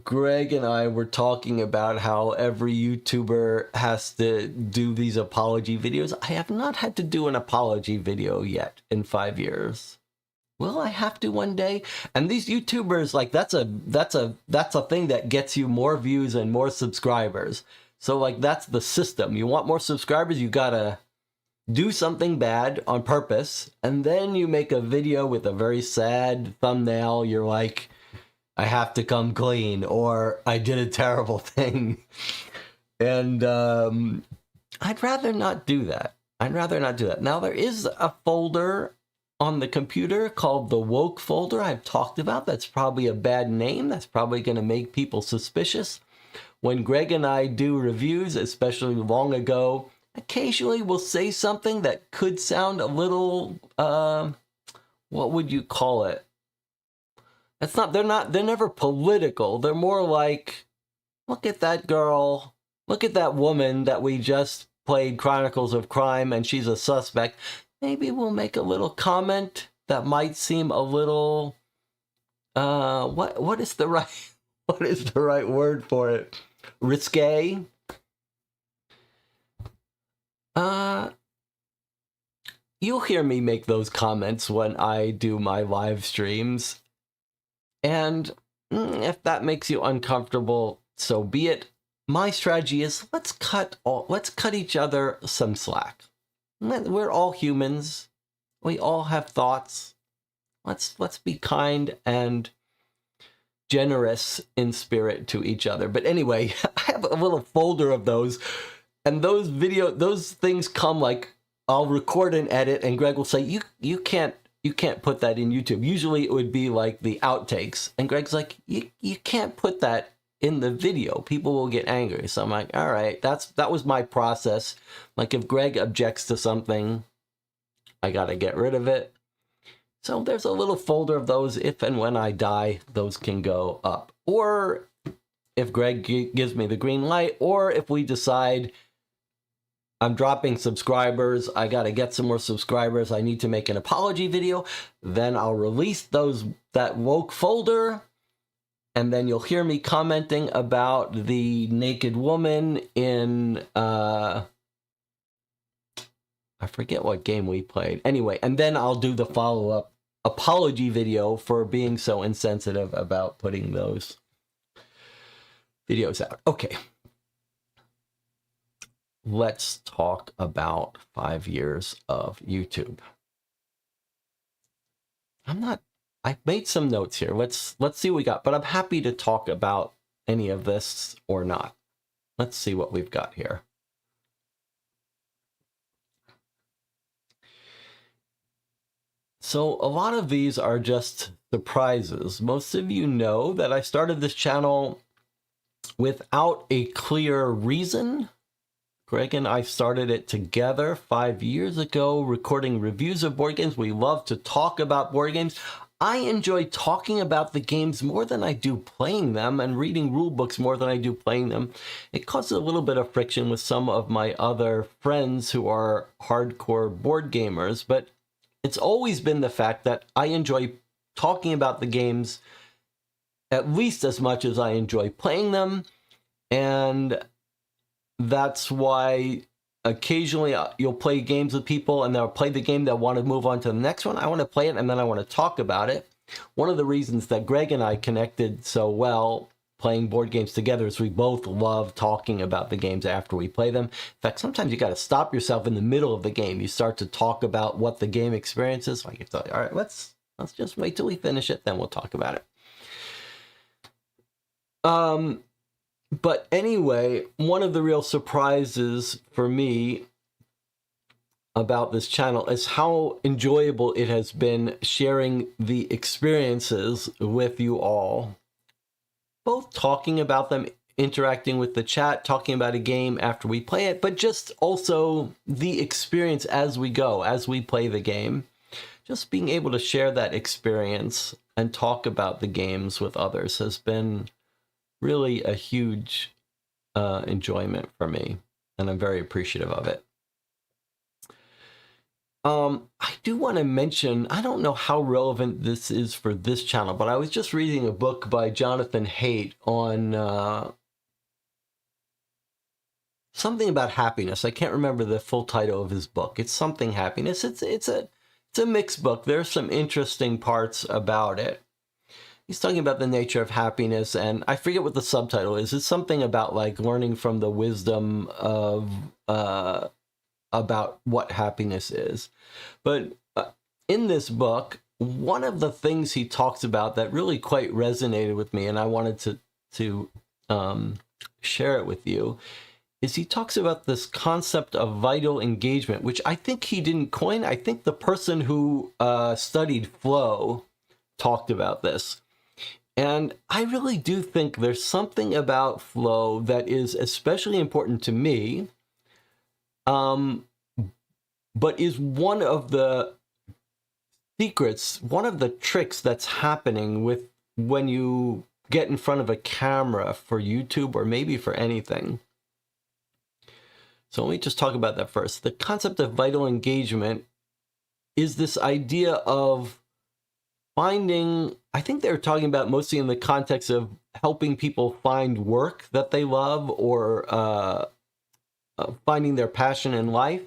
Greg and I were talking about how every YouTuber has to do these apology videos. I have not had to do an apology video yet in 5 years. Will I have to one day? And these YouTubers, like, that's a thing that gets you more views and more subscribers. So like, that's the system. You want more subscribers, you gotta do something bad on purpose, and then you make a video with a very sad thumbnail. You're like, I have to come clean, or I did a terrible thing. And I'd rather not do that. I'd rather not do that. Now, there is a folder on the computer called the woke folder I've talked about. That's probably a bad name. That's probably going to make people suspicious. When Greg and I do reviews, especially long ago, occasionally we'll say something that could sound a little, what would you call it? They're never political. They're more like, look at that girl, look at that woman that we just played Chronicles of Crime and she's a suspect. Maybe we'll make a little comment that might seem a little, what is the right word for it? Risque? You'll hear me make those comments when I do my live streams. And if that makes you uncomfortable, so be it. My strategy is let's cut each other some slack. We're all humans. We all have thoughts. Let's be kind and generous in spirit to each other. But anyway, I have a little folder of those, and those things come like I'll record and edit, and Greg will say, you can't put that in YouTube. Usually it would be like the outtakes. And Greg's like, you can't put that in the video. People will get angry. So I'm like, all right, that was my process. Like if Greg objects to something, I got to get rid of it. So there's a little folder of those. If and when I die, those can go up. Or if Greg gives me the green light, or if we decide I'm dropping subscribers, I got to get some more subscribers, I need to make an apology video, then I'll release that woke folder, and then you'll hear me commenting about the naked woman in, I forget what game we played. Anyway, and then I'll do the follow-up apology video for being so insensitive about putting those videos out. Okay. Let's talk about 5 years of YouTube. I made some notes here. Let's see what we got, but I'm happy to talk about any of this or not. Let's see what we've got here. So a lot of these are just surprises. Most of you know that I started this channel without a clear reason. Greg and I started it together 5 years ago, recording reviews of board games. We love to talk about board games. I enjoy talking about the games more than I do playing them, and reading rule books more than I do playing them. It causes a little bit of friction with some of my other friends who are hardcore board gamers, but it's always been the fact that I enjoy talking about the games at least as much as I enjoy playing them, and that's why occasionally you'll play games with people and they'll play the game, they'll want to move on to the next one. I want to play it and then I want to talk about it. One of the reasons that Greg and I connected so well playing board games together is we both love talking about the games after we play them. In fact, sometimes you got to stop yourself in the middle of the game. You start to talk about what the game experience is. Like, all right, let's just wait till we finish it, then we'll talk about it. But anyway, one of the real surprises for me about this channel is how enjoyable it has been sharing the experiences with you all. Both talking about them, interacting with the chat, talking about a game after we play it, but just also the experience as we go, as we play the game. Just being able to share that experience and talk about the games with others has been really a huge enjoyment for me, and I'm very appreciative of it. I do want to mention, I don't know how relevant this is for this channel, but I was just reading a book by Jonathan Haidt on something about happiness. I can't remember the full title of his book. It's something happiness. It's a mixed book. There's some interesting parts about it. He's talking about the nature of happiness, and I forget what the subtitle is. It's something about like learning from the wisdom of about what happiness is. But in this book, one of the things he talks about that really quite resonated with me, and I wanted to share it with you, is he talks about this concept of vital engagement, which I think he didn't coin. I think the person who studied flow talked about this. And I really do think there's something about flow that is especially important to me, but is one of the secrets, one of the tricks that's happening with when you get in front of a camera for YouTube or maybe for anything. So let me just talk about that first. The concept of vital engagement is this idea of finding, I think they were talking about mostly in the context of helping people find work that they love or finding their passion in life,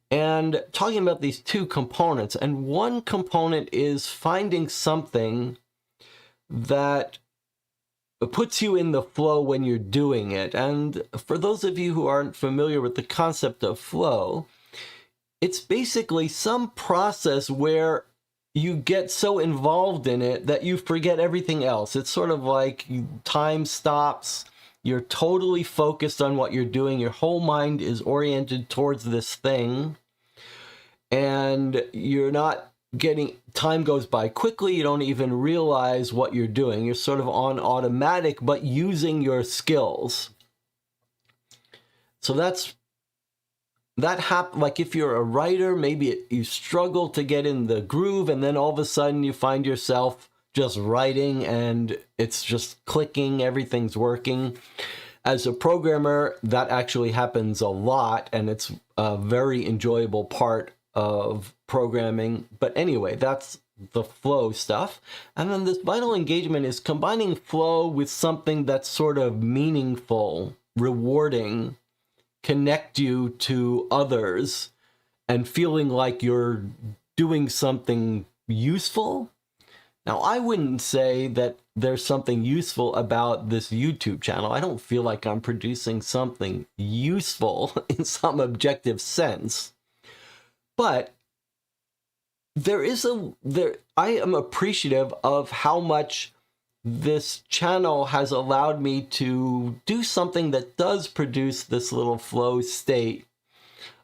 and talking about these two components. And one component is finding something that puts you in the flow when you're doing it. And for those of you who aren't familiar with the concept of flow, it's basically some process where you get so involved in it that you forget everything else. It's sort of like time stops. You're totally focused on what you're doing. Your whole mind is oriented towards this thing and you're not getting, time goes by quickly, you don't even realize what you're doing. You're sort of on automatic, but using your skills. So like if you're a writer, maybe you struggle to get in the groove, and then all of a sudden you find yourself just writing and it's just clicking, everything's working. As a programmer, that actually happens a lot, and it's a very enjoyable part of programming. But anyway, that's the flow stuff. And then this vital engagement is combining flow with something that's sort of meaningful, rewarding, connect you to others, and feeling like you're doing something useful. Now, I wouldn't say that there's something useful about this YouTube channel. I don't feel like I'm producing something useful in some objective sense. But I am appreciative of how much this channel has allowed me to do something that does produce this little flow state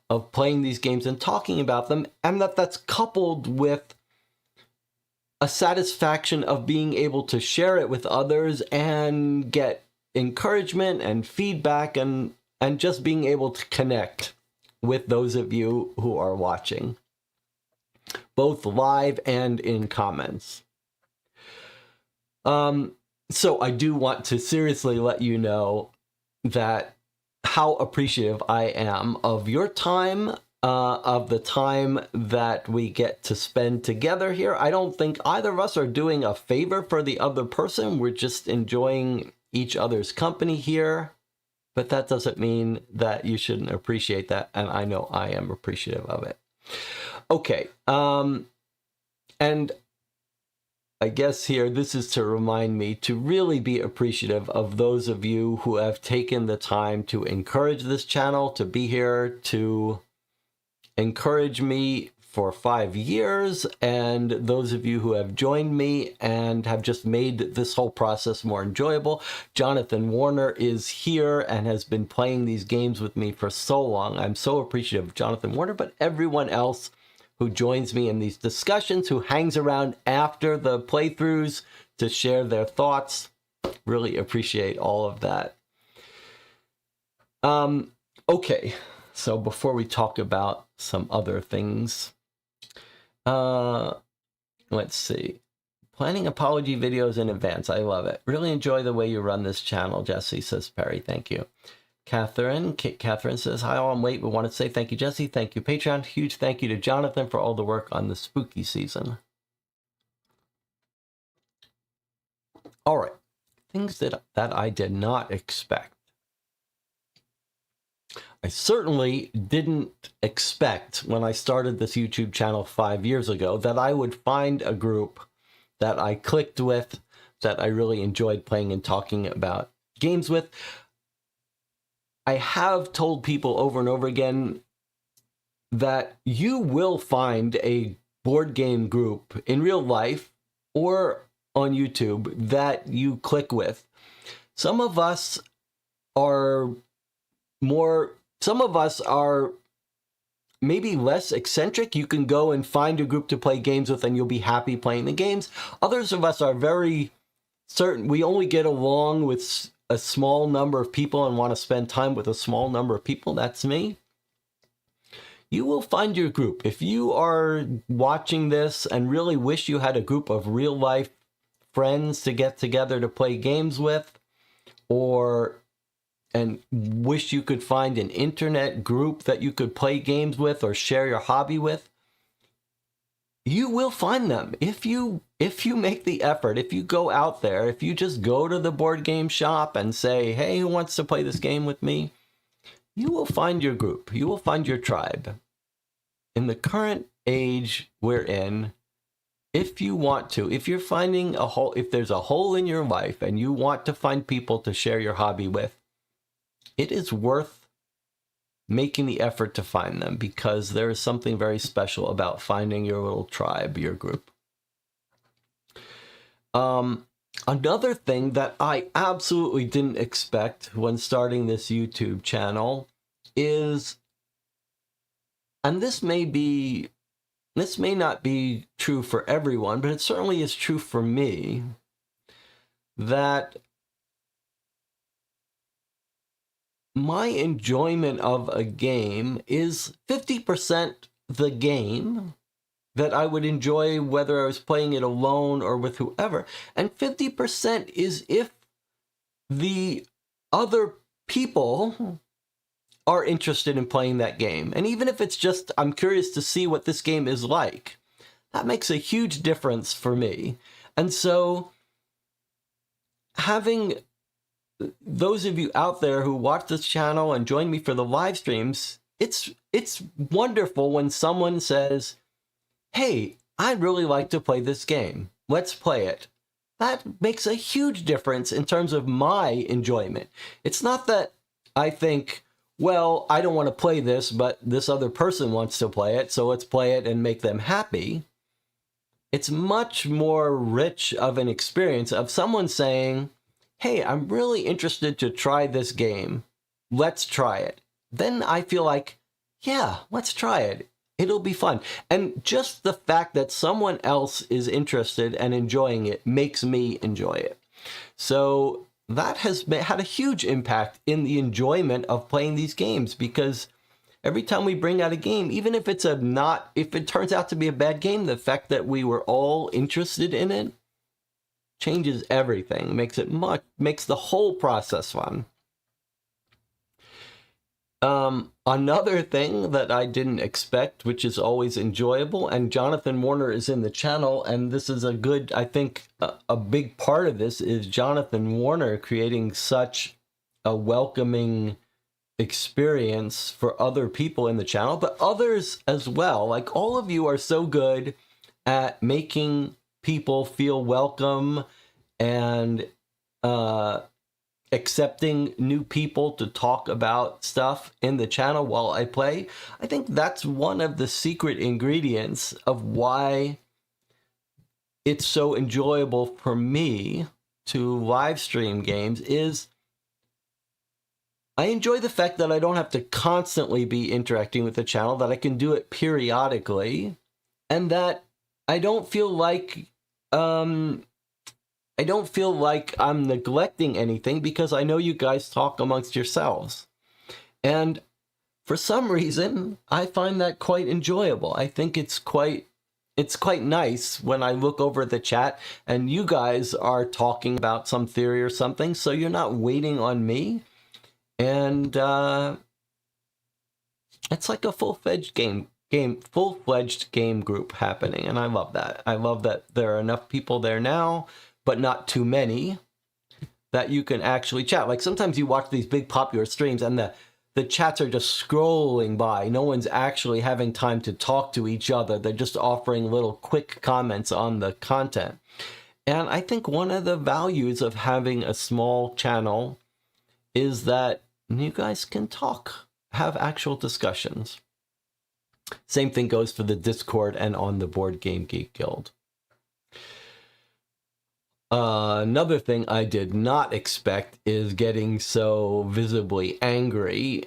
of playing these games and talking about them, and that's coupled with a satisfaction of being able to share it with others and get encouragement and feedback, and just being able to connect with those of you who are watching, both live and in comments. So I do want to seriously let you know that how appreciative I am of your time, of the time that we get to spend together here. I don't think either of us are doing a favor for the other person. We're just enjoying each other's company here, but that doesn't mean that you shouldn't appreciate that, and I know I am appreciative of it. Okay, and I guess here, this is to remind me to really be appreciative of those of you who have taken the time to encourage this channel, to be here, to encourage me for 5 years, and those of you who have joined me and have just made this whole process more enjoyable. Jonathan Warner is here and has been playing these games with me for so long. I'm so appreciative of Jonathan Warner, but everyone else who joins me in these discussions, who hangs around after the playthroughs to share their thoughts. Really appreciate all of that. Okay, so before we talk about some other things, let's see. Planning apology videos in advance. I love it. Really enjoy the way you run this channel, Jesse, says Perry. Thank you. Catherine says, hi all, I'm late, but want to say thank you, Jesse. Thank you, Patreon. Huge thank you to Jonathan for all the work on the spooky season. All right, things that I did not expect. I certainly didn't expect when I started this YouTube channel 5 years ago that I would find a group that I clicked with, that I really enjoyed playing and talking about games with. I have told people over and over again that you will find a board game group in real life or on YouTube that you click with. Some of us are maybe less eccentric. You can go and find a group to play games with and you'll be happy playing the games. Others of us are very certain. We only get along with a small number of people and want to spend time with a small number of people. That's me. You will find your group. If you are watching this and really wish you had a group of real life friends to get together to play games with, and wish you could find an internet group that you could play games with or share your hobby with, you will find them if you make the effort. If you go out there, if you just go to the board game shop and say, hey, who wants to play this game with me? You will find your group. You will find your tribe. In the current age we're in, if you want to, if you're finding a hole, if there's a hole in your life and you want to find people to share your hobby with, it is worth making the effort to find them, because there is something very special about finding your little tribe, your group. Another thing that I absolutely didn't expect when starting this YouTube channel is, and this may be this may not be true for everyone, but it certainly is true for me, that my enjoyment of a game is 50% the game, that I would enjoy whether I was playing it alone or with whoever, and 50% is if the other people are interested in playing that game. And even if it's just, I'm curious to see what this game is like, that makes a huge difference for me. And so having those of you out there who watch this channel and join me for the live streams, it's wonderful when someone says, hey, I'd really like to play this game. Let's play it. That makes a huge difference in terms of my enjoyment. It's not that I think, well, I don't want to play this, but this other person wants to play it, so let's play it and make them happy. It's much more rich of an experience of someone saying, hey, I'm really interested to try this game. Let's try it. Then I feel like, yeah, let's try it. It'll be fun. And just the fact that someone else is interested and enjoying it makes me enjoy it. So that has had a huge impact in the enjoyment of playing these games, because every time we bring out a game, even if it's if it turns out to be a bad game, the fact that we were all interested in it changes everything, makes the whole process fun. Another thing that I didn't expect, which is always enjoyable, and Jonathan Warner is in the channel, and this is I think a big part of this is Jonathan Warner creating such a welcoming experience for other people in the channel, but others as well. Like, all of you are so good at making people feel welcome and accepting new people to talk about stuff in the channel while I play. I think that's one of the secret ingredients of why it's so enjoyable for me to live stream games, is I enjoy the fact that I don't have to constantly be interacting with the channel, that I can do it periodically, and that I don't feel like I'm neglecting anything, because I know you guys talk amongst yourselves. And for some reason, I find that quite enjoyable. I think it's quite nice when I look over the chat and you guys are talking about some theory or something, so you're not waiting on me. And it's like a full-fledged game group happening, and I love that. I love that there are enough people there now, but not too many, that you can actually chat. Like, sometimes you watch these big popular streams and the chats are just scrolling by. No one's actually having time to talk to each other. They're just offering little quick comments on the content. And I think one of the values of having a small channel is that you guys can talk, have actual discussions. Same thing goes for the Discord and on the Board Game Geek Guild. Another thing I did not expect is getting so visibly angry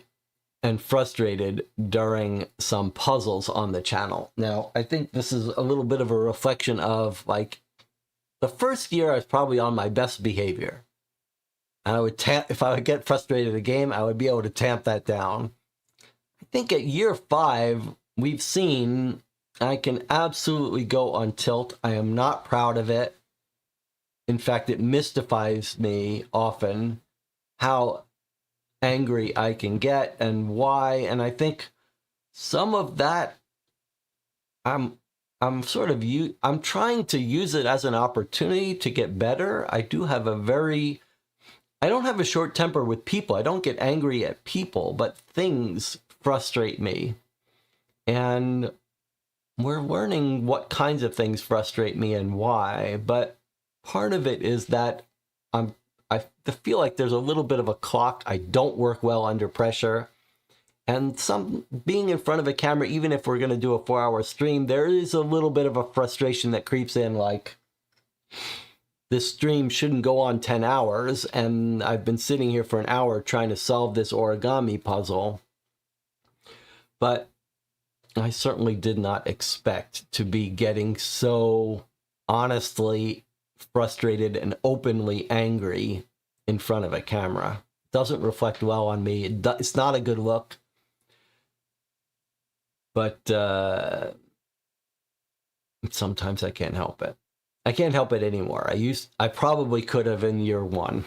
and frustrated during some puzzles on the channel. Now, I think this is a little bit of a reflection of, like, the first year I was probably on my best behavior. And I would if I would get frustrated at a game, I would be able to tamp that down. I think at year 5, we've seen I can absolutely go on tilt. I am not proud of it. In fact, it mystifies me often how angry I can get and why. And I think some of that, I'm trying to use it as an opportunity to get better. I don't have a short temper with people. I don't get angry at people, but things frustrate me. And we're learning what kinds of things frustrate me and why. But part of it is that I feel like there's a little bit of a clock. I don't work well under pressure. And being in front of a camera, even if we're going to do a 4-hour stream, there is a little bit of a frustration that creeps in, like, this stream shouldn't go on 10 hours, and I've been sitting here for an hour trying to solve this origami puzzle. But I certainly did not expect to be getting so honestly frustrated and openly angry in front of a camera. Doesn't reflect well on me. It's not a good look. But sometimes I can't help it. I can't help it anymore. I probably could have in year one.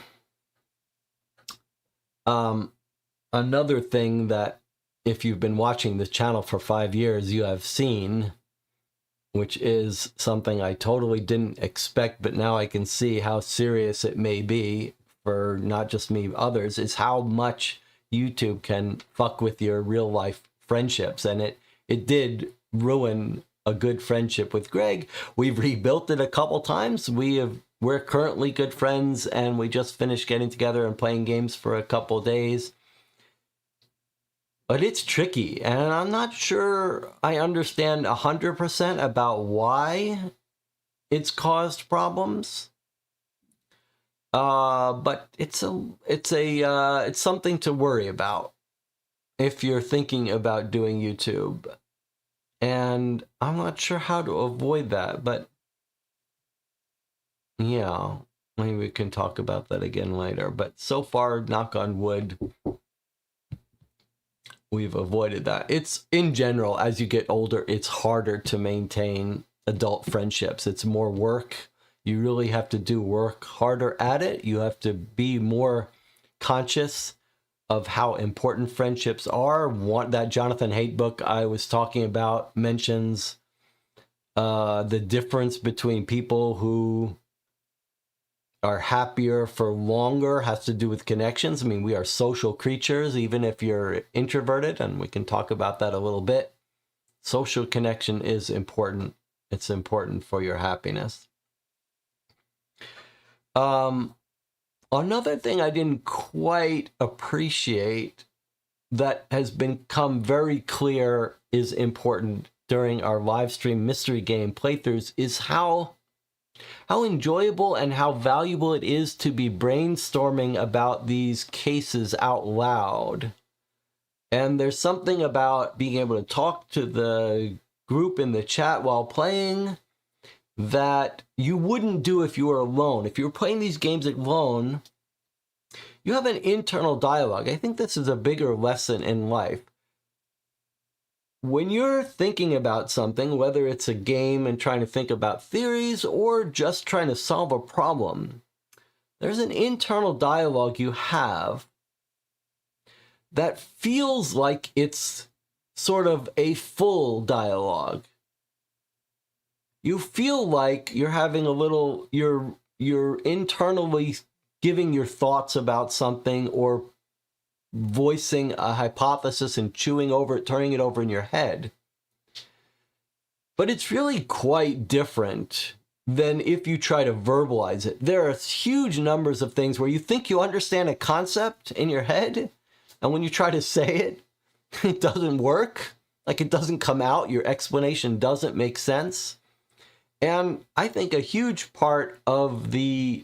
Another thing that, if you've been watching this channel for 5 years, you have seen, which is something I totally didn't expect, but now I can see how serious it may be for not just me, others, is how much YouTube can fuck with your real life friendships. And it did ruin a good friendship with Greg. We've rebuilt it a couple times. We're currently good friends, and we just finished getting together and playing games for a couple days. But it's tricky, and I'm not sure I understand 100% about why it's caused problems. But it's something to worry about if you're thinking about doing YouTube. And I'm not sure how to avoid that, but yeah, maybe we can talk about that again later. But so far, knock on wood, we've avoided that. It's, in general, as you get older, it's harder to maintain adult friendships. It's more work. You really have to do work harder at it. You have to be more conscious of how important friendships are. That Jonathan Haidt book I was talking about mentions the difference between people who are happier for longer has to do with connections. I mean, we are social creatures, even if you're introverted, and we can talk about that a little bit. Social connection is important. It's important for your happiness. Another thing I didn't quite appreciate that has become very clear is important during our live stream mystery game playthroughs is how enjoyable and how valuable it is to be brainstorming about these cases out loud. And there's something about being able to talk to the group in the chat while playing that you wouldn't do if you were alone. If you were playing these games alone, you have an internal dialogue. I think this is a bigger lesson in life. When you're thinking about something, whether it's a game and trying to think about theories or just trying to solve a problem, there's an internal dialogue you have that feels like it's sort of a full dialogue. You feel like you're having a little, you're internally giving your thoughts about something or voicing a hypothesis and chewing over it, turning it over in your head. But it's really quite different than if you try to verbalize it. There are huge numbers of things where you think you understand a concept in your head, and when you try to say it, it doesn't work. Like, it doesn't come out. Your explanation doesn't make sense. And I think a huge part of the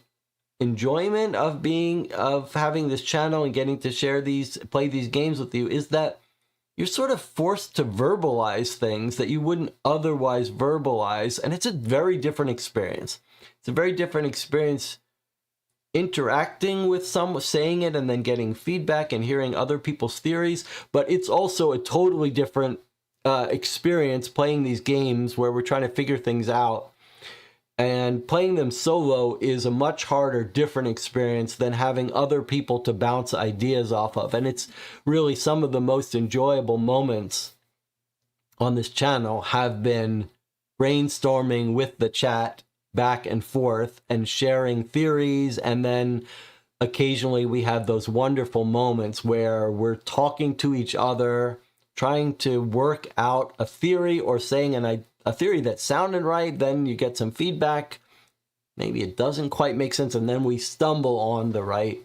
enjoyment of having this channel and getting to play these games with you is that you're sort of forced to verbalize things that you wouldn't otherwise verbalize. And it's a very different experience. It's a very different experience interacting with someone, saying it and then getting feedback and hearing other people's theories. But it's also a totally different experience playing these games where we're trying to figure things out. And playing them solo is a much harder, different experience than having other people to bounce ideas off of. And it's really some of the most enjoyable moments on this channel have been brainstorming with the chat back and forth and sharing theories. And then occasionally we have those wonderful moments where we're talking to each other, trying to work out a theory or saying a theory that sounded right. Then you get some feedback. Maybe it doesn't quite make sense, and then we stumble on the right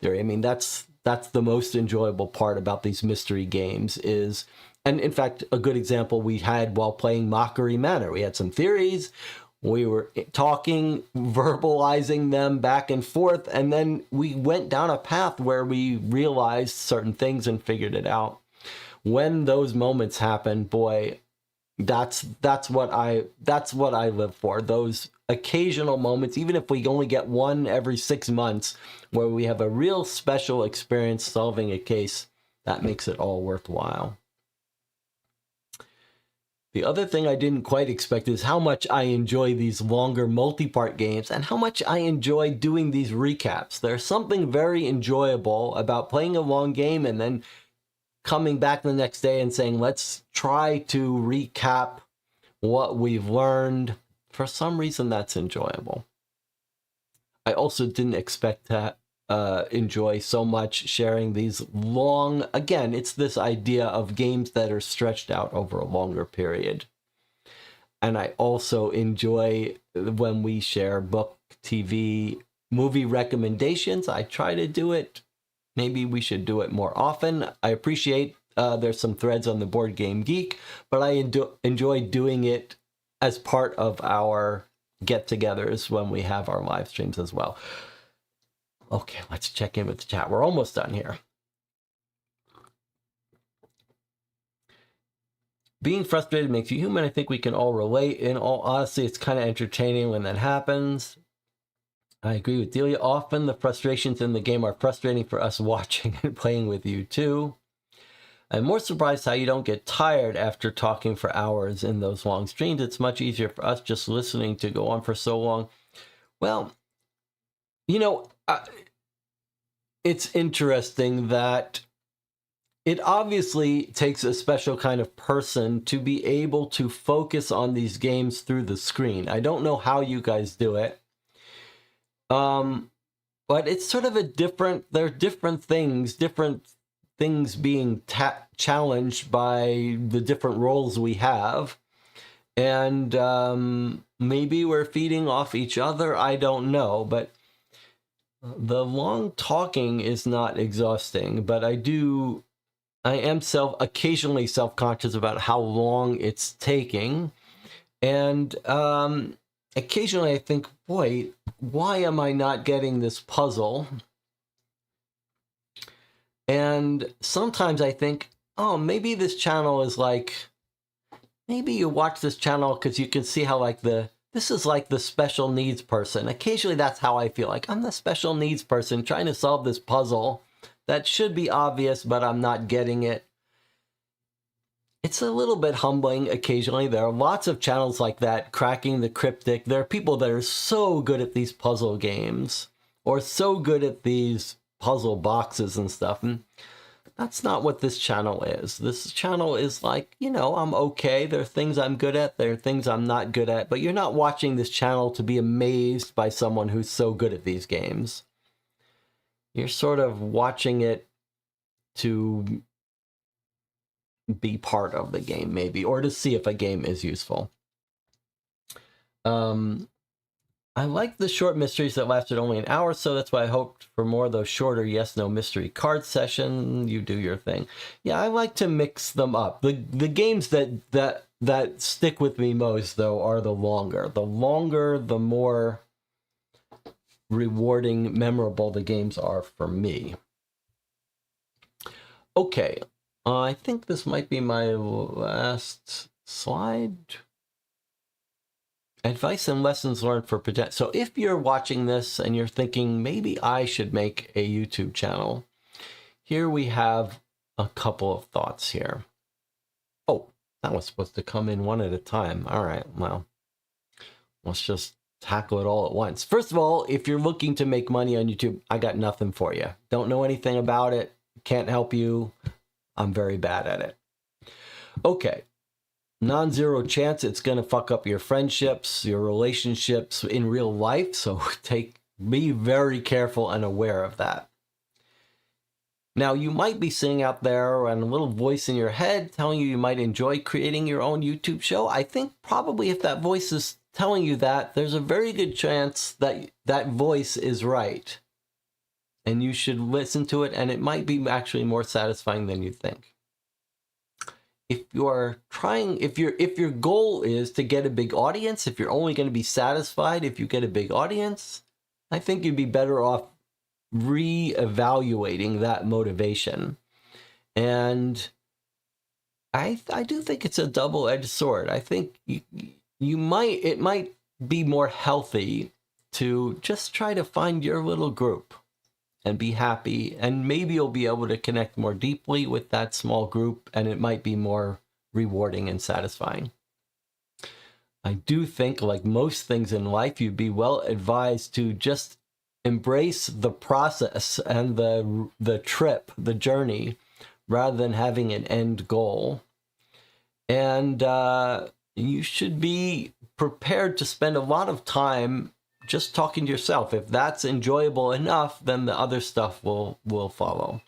theory. I mean, that's the most enjoyable part about these mystery games is, and in fact, a good example we had while playing Mockery Manor. We had some theories. We were talking, verbalizing them back and forth, and then we went down a path where we realized certain things and figured it out. When those moments happen, boy, That's what I live for. Those occasional moments, even if we only get one every 6 months, where we have a real special experience solving a case, that makes it all worthwhile. The other thing I didn't quite expect is how much I enjoy these longer multi-part games and how much I enjoy doing these recaps. There's something very enjoyable about playing a long game and then coming back the next day and saying, let's try to recap what we've learned. For some reason, that's enjoyable. I also didn't expect to enjoy so much sharing these long, again, it's this idea of games that are stretched out over a longer period. And I also enjoy when we share book, TV, movie recommendations. I try to do it. Maybe we should do it more often. I appreciate there's some threads on the Board Game Geek, but I enjoy doing it as part of our get-togethers when we have our live streams as well. Okay, let's check in with the chat. We're almost done here. Being frustrated makes you human. I think we can all relate. In all honesty, it's kind of entertaining when that happens. I agree with Delia. Often the frustrations in the game are frustrating for us watching and playing with you too. I'm more surprised how you don't get tired after talking for hours in those long streams. It's much easier for us just listening to go on for so long. Well, you know, it's interesting that it obviously takes a special kind of person to be able to focus on these games through the screen. I don't know how you guys do it. But it's sort of a there are different things being challenged by the different roles we have. And maybe we're feeding off each other. I don't know, but the long talking is not exhausting, but I am occasionally self-conscious about how long it's taking. And occasionally I think, boy, why am I not getting this puzzle? And sometimes I think, oh, maybe this channel is like, maybe you watch this channel because you can see how like this is like the special needs person. Occasionally that's how I feel, like I'm the special needs person trying to solve this puzzle that should be obvious, but I'm not getting it. It's a little bit humbling occasionally. There are lots of channels like that, Cracking the Cryptic. There are people that are so good at these puzzle games or so good at these puzzle boxes and stuff. And that's not what this channel is. This channel is like, you know, I'm okay. There are things I'm good at. There are things I'm not good at. But you're not watching this channel to be amazed by someone who's so good at these games. You're sort of watching it to be part of the game, maybe, or to see if a game is useful. I like the short mysteries that lasted only an hour, so that's why I hoped for more of those shorter yes/no mystery card session. You do your thing. Yeah, I like to mix them up. The games that stick with me most, though, are the longer. The longer, the more rewarding, memorable the games are for me. Okay, I think this might be my last slide. Advice and lessons learned for potential. So if you're watching this and you're thinking, maybe I should make a YouTube channel, here we have a couple of thoughts here. Oh, that was supposed to come in one at a time. All right, well, let's just tackle it all at once. First of all, if you're looking to make money on YouTube, I got nothing for you. Don't know anything about it. Can't help you. I'm very bad at it. Okay. Non-zero chance it's going to fuck up your friendships, your relationships in real life. So be very careful and aware of that. Now, you might be sitting out there and a little voice in your head telling you might enjoy creating your own YouTube show. I think probably if that voice is telling you that, there's a very good chance that that voice is right. And you should listen to it, and it might be actually more satisfying than you think. If you're trying, if your goal is to get a big audience, if you're only going to be satisfied if you get a big audience, I think you'd be better off re-evaluating that motivation and I do think it's a double-edged sword. I think it might be more healthy to just try to find your little group and be happy, and maybe you'll be able to connect more deeply with that small group, and it might be more rewarding and satisfying. I do think, like most things in life, you'd be well advised to just embrace the process and the trip, the journey, rather than having an end goal. And you should be prepared to spend a lot of time just talking to yourself. If that's enjoyable enough, then the other stuff will follow.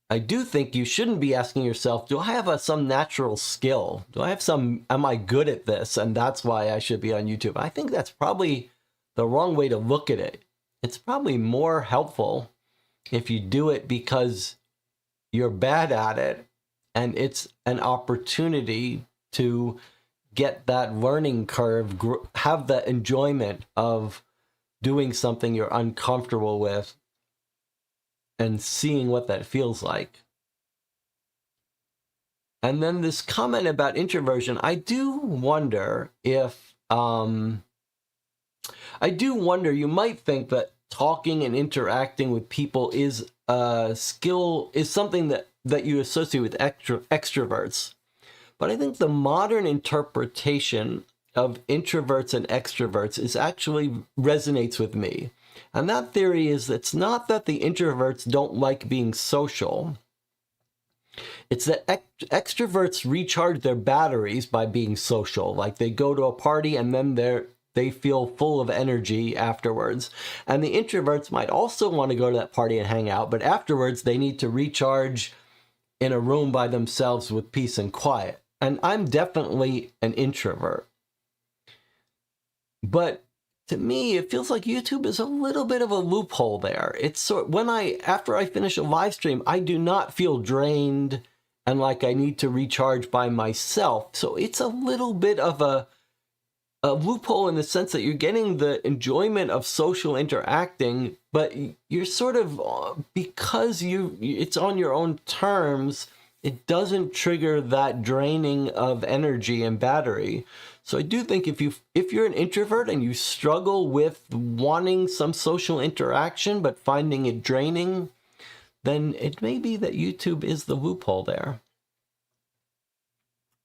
I do think you shouldn't be asking yourself, do I have some natural skill? Am I good at this? And that's why I should be on YouTube. I think that's probably the wrong way to look at it. It's probably more helpful if you do it because you're bad at it, and it's an opportunity to get that learning curve, have the enjoyment of doing something you're uncomfortable with and seeing what that feels like. And then this comment about introversion, I do wonder, you might think that talking and interacting with people is a skill, is something that you associate with extroverts. But I think the modern interpretation of introverts and extroverts is actually resonates with me. And that theory is, it's not that the introverts don't like being social. It's that extroverts recharge their batteries by being social. Like they go to a party and then they feel full of energy afterwards. And the introverts might also want to go to that party and hang out, but afterwards they need to recharge in a room by themselves with peace and quiet. And I'm definitely an introvert. But to me, it feels like YouTube is a little bit of a loophole there. It's after I finish a live stream, I do not feel drained and like I need to recharge by myself. So it's a little bit of a loophole in the sense that you're getting the enjoyment of social interacting, but you're sort of, because it's on your own terms, it doesn't trigger that draining of energy and battery. So I do think if you're an introvert and you struggle with wanting some social interaction but finding it draining, then it may be that YouTube is the loophole there.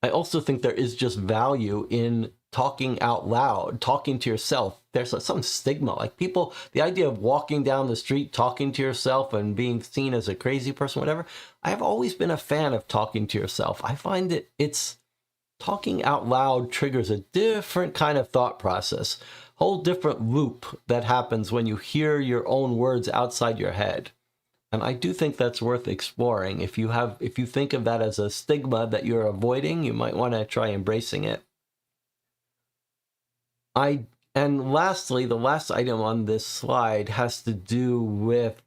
I also think there is just value in talking out loud, talking to yourself. There's some stigma, like people, the idea of walking down the street, talking to yourself and being seen as a crazy person, whatever. I have always been a fan of talking to yourself. I find it's talking out loud triggers a different kind of thought process, whole different loop that happens when you hear your own words outside your head. And I do think that's worth exploring. If you think of that as a stigma that you're avoiding, you might want to try embracing it. And lastly, the last item on this slide has to do with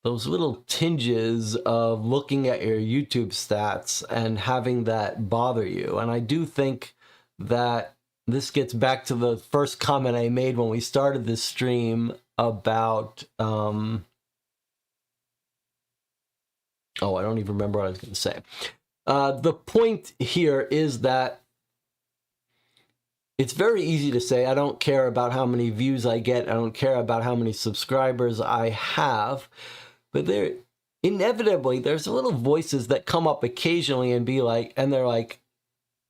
those little tinges of looking at your YouTube stats and having that bother you. And I do think that this gets back to the first comment I made when we started this stream about, I don't even remember what I was going to say. The point here is that it's very easy to say, I don't care about how many views I get. I don't care about how many subscribers I have. But inevitably, there's little voices that come up occasionally and they're like,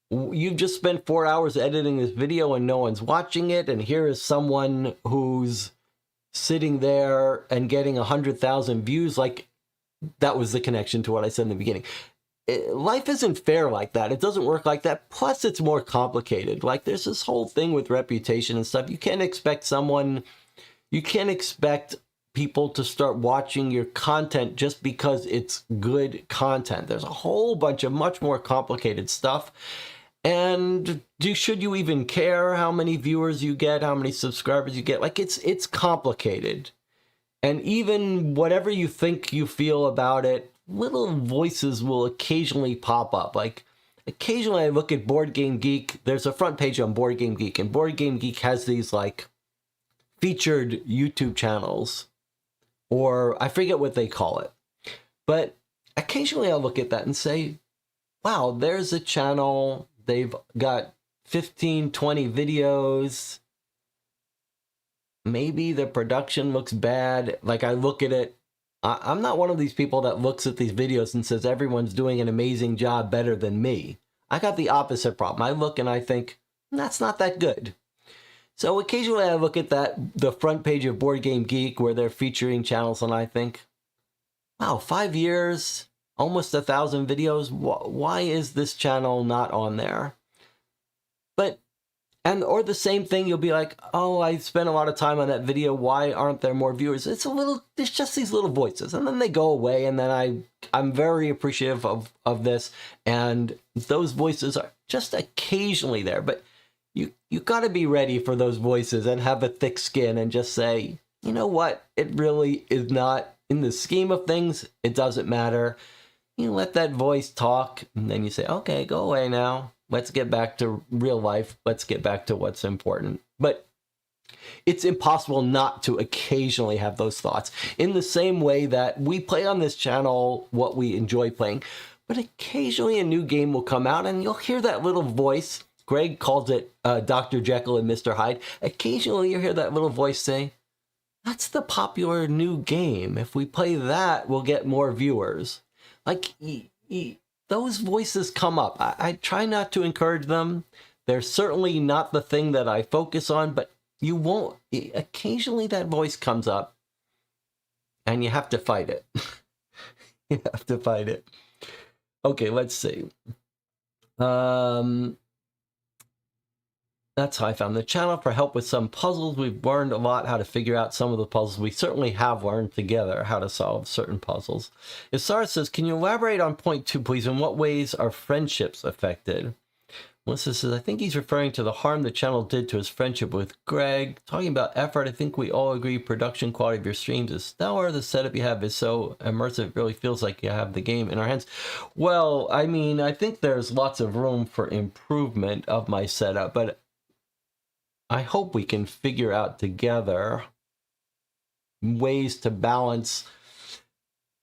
you've just spent 4 hours editing this video and no one's watching it. And here is someone who's sitting there and getting 100,000 views. Like, that was the connection to what I said in the beginning. Life isn't fair like that. It doesn't work like that. Plus, it's more complicated. Like, there's this whole thing with reputation and stuff. You can't expect people to start watching your content just because it's good content. There's a whole bunch of much more complicated stuff. And should you even care how many viewers you get, how many subscribers you get? Like, it's complicated. And even whatever you think you feel about it, little voices will occasionally pop up. Like, occasionally I look at Board Game Geek. There's a front page on Board Game Geek, and Board Game Geek has these like featured YouTube channels, or I forget what they call it. But occasionally I'll look at that and say, wow, there's a channel. They've got 15, 20 videos. Maybe the production looks bad. Like, I look at it. I'm not one of these people that looks at these videos and says everyone's doing an amazing job better than me. I got the opposite problem. I look and I think, that's not that good. So occasionally I look at the front page of Board Game Geek where they're featuring channels, and I think, wow, 5 years, almost 1,000 videos. Why is this channel not on there? Or the same thing, you'll be like, oh, I spent a lot of time on that video. Why aren't there more viewers? It's just these little voices. And then they go away, and then I'm very appreciative of this. And those voices are just occasionally there. But you got to be ready for those voices and have a thick skin and just say, you know what? It really is not, in the scheme of things, it doesn't matter. You let that voice talk, and then you say, okay, go away now. Let's get back to real life. Let's get back to what's important. But it's impossible not to occasionally have those thoughts. In the same way that we play on this channel what we enjoy playing, but occasionally a new game will come out and you'll hear that little voice. Greg calls it Dr. Jekyll and Mr. Hyde. Occasionally you hear that little voice say, that's the popular new game. If we play that, we'll get more viewers. Like, those voices come up. I try not to encourage them. They're certainly not the thing that I focus on, but you won't. Occasionally that voice comes up and you have to fight it. You have to fight it. Okay, let's see. That's how I found the channel. For help with some puzzles, we've learned a lot how to figure out some of the puzzles. We certainly have learned together how to solve certain puzzles. Isara says, can you elaborate on point 2, please? In what ways are friendships affected? Melissa says, I think he's referring to the harm the channel did to his friendship with Greg. Talking about effort, I think we all agree production quality of your streams is stellar. The setup you have is so immersive, it really feels like you have the game in our hands. Well, I mean, I think there's lots of room for improvement of my setup, but I hope we can figure out together ways to balance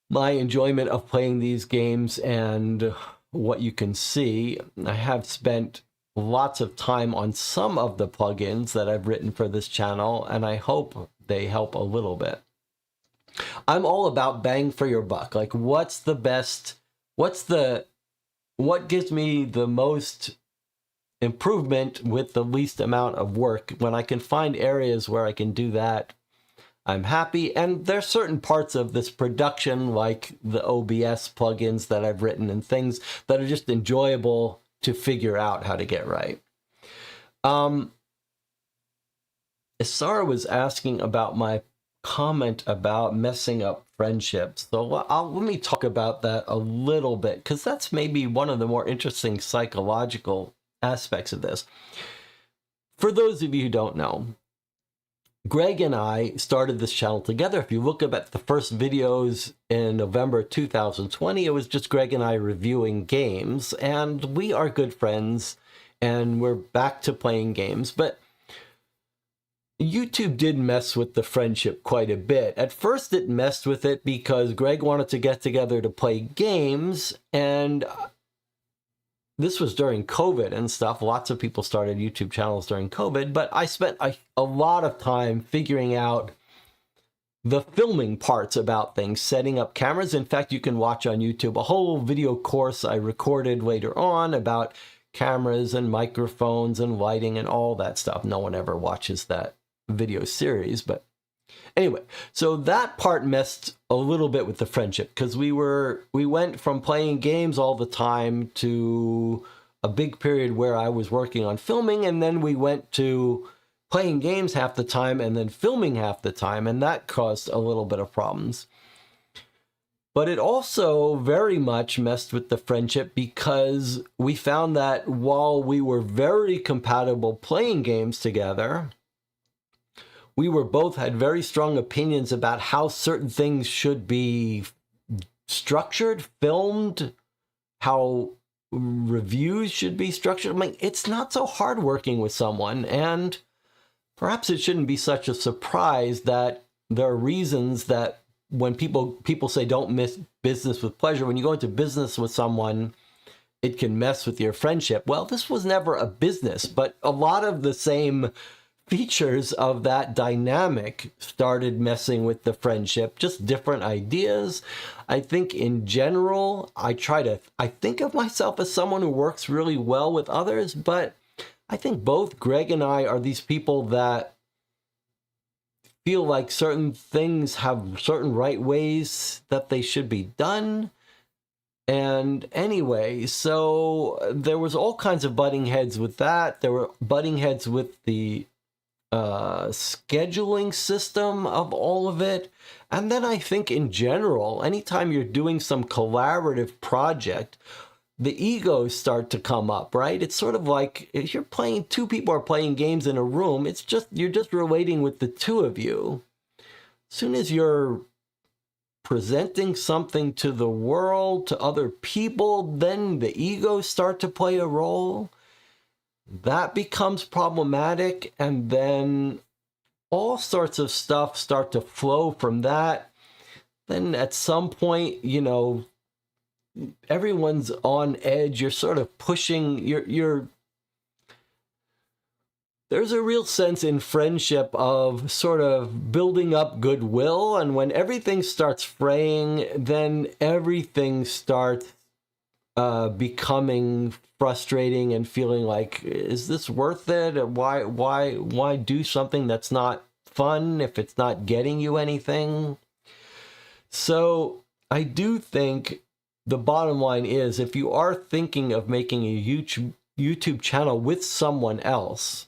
my enjoyment of playing these games and what you can see. I have spent lots of time on some of the plugins that I've written for this channel, and I hope they help a little bit. I'm all about bang for your buck. Like, what's the best, what gives me the most improvement with the least amount of work? When I can find areas where I can do that, I'm happy. And there's certain parts of this production, like the OBS plugins that I've written and things that are just enjoyable to figure out how to get right. Isara was asking about my comment about messing up friendships. So let me talk about that a little bit, because that's maybe one of the more interesting psychological aspects of this. For those of you who don't know, Greg and I started this channel together. If you look up at the first videos in November 2020, it was just Greg and I reviewing games, and we are good friends, and we're back to playing games. But YouTube did mess with the friendship quite a bit. At first, it messed with it because Greg wanted to get together to play games, and this was during COVID and stuff. Lots of people started YouTube channels during COVID, but I spent a lot of time figuring out the filming parts about things, setting up cameras. In fact, you can watch on YouTube a whole video course I recorded later on about cameras and microphones and lighting and all that stuff. No one ever watches that video series, but anyway, so that part messed a little bit with the friendship, because we went from playing games all the time to a big period where I was working on filming, and then we went to playing games half the time and then filming half the time, and that caused a little bit of problems. But it also very much messed with the friendship, because we found that while we were very compatible playing games together, we both had very strong opinions about how certain things should be structured, filmed, how reviews should be structured. I mean, it's not so hard working with someone, and perhaps it shouldn't be such a surprise that there are reasons that when people say don't miss business with pleasure, when you go into business with someone, it can mess with your friendship. Well, this was never a business, but a lot of the same features of that dynamic started messing with the friendship, just different ideas. I think in general, I think of myself as someone who works really well with others, but I think both Greg and I are these people that feel like certain things have certain right ways that they should be done. And anyway, so there was all kinds of butting heads with that. There were butting heads with the scheduling system of all of it. And then I think in general, anytime you're doing some collaborative project, the egos start to come up, right? It's sort of like if you're playing, two people are playing games in a room, you're just relating with the two of you. As soon as you're presenting something to the world, to other people, then the egos start to play a role. That becomes problematic, and then all sorts of stuff start to flow from that. Then at some point, you know, everyone's on edge. You're sort of pushing, there's a real sense in friendship of sort of building up goodwill, and when everything starts fraying, then everything starts becoming frustrating and feeling like, is this worth it? Why do something that's not fun if it's not getting you anything? So I do think the bottom line is, if you are thinking of making a YouTube channel with someone else,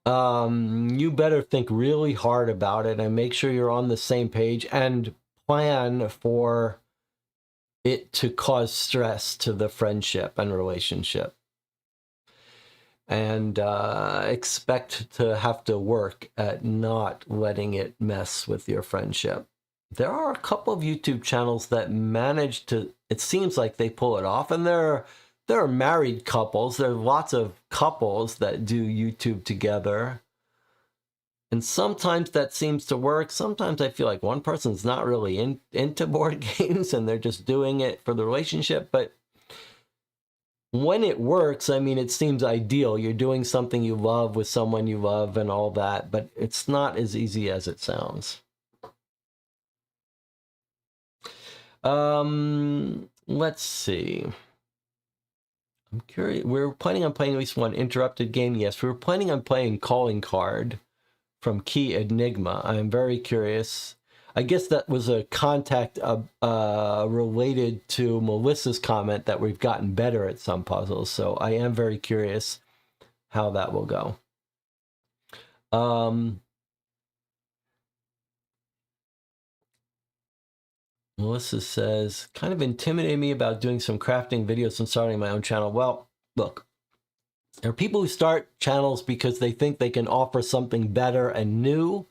you better think really hard about it and make sure you're on the same page and plan for it to cause stress to the friendship and relationship. And expect to have to work at not letting it mess with your friendship. There are a couple of YouTube channels that manage to, it seems like they pull it off, and there are married couples. There are lots of couples that do YouTube together. And sometimes that seems to work. Sometimes I feel like one person's not really into board games and they're just doing it for the relationship. But when it works, I mean, it seems ideal. You're doing something you love with someone you love and all that, but it's not as easy as it sounds. Let's see. I'm curious. We're planning on playing at least one interrupted game. Yes, we were planning on playing Calling Card from Key Enigma. I'm very curious. I guess that was a contact related to Melissa's comment that we've gotten better at some puzzles. So I am very curious how that will go. Melissa says, kind of intimidated me about doing some crafting videos and starting my own channel. Well, look, there are people who start channels because they think they can offer something better and new.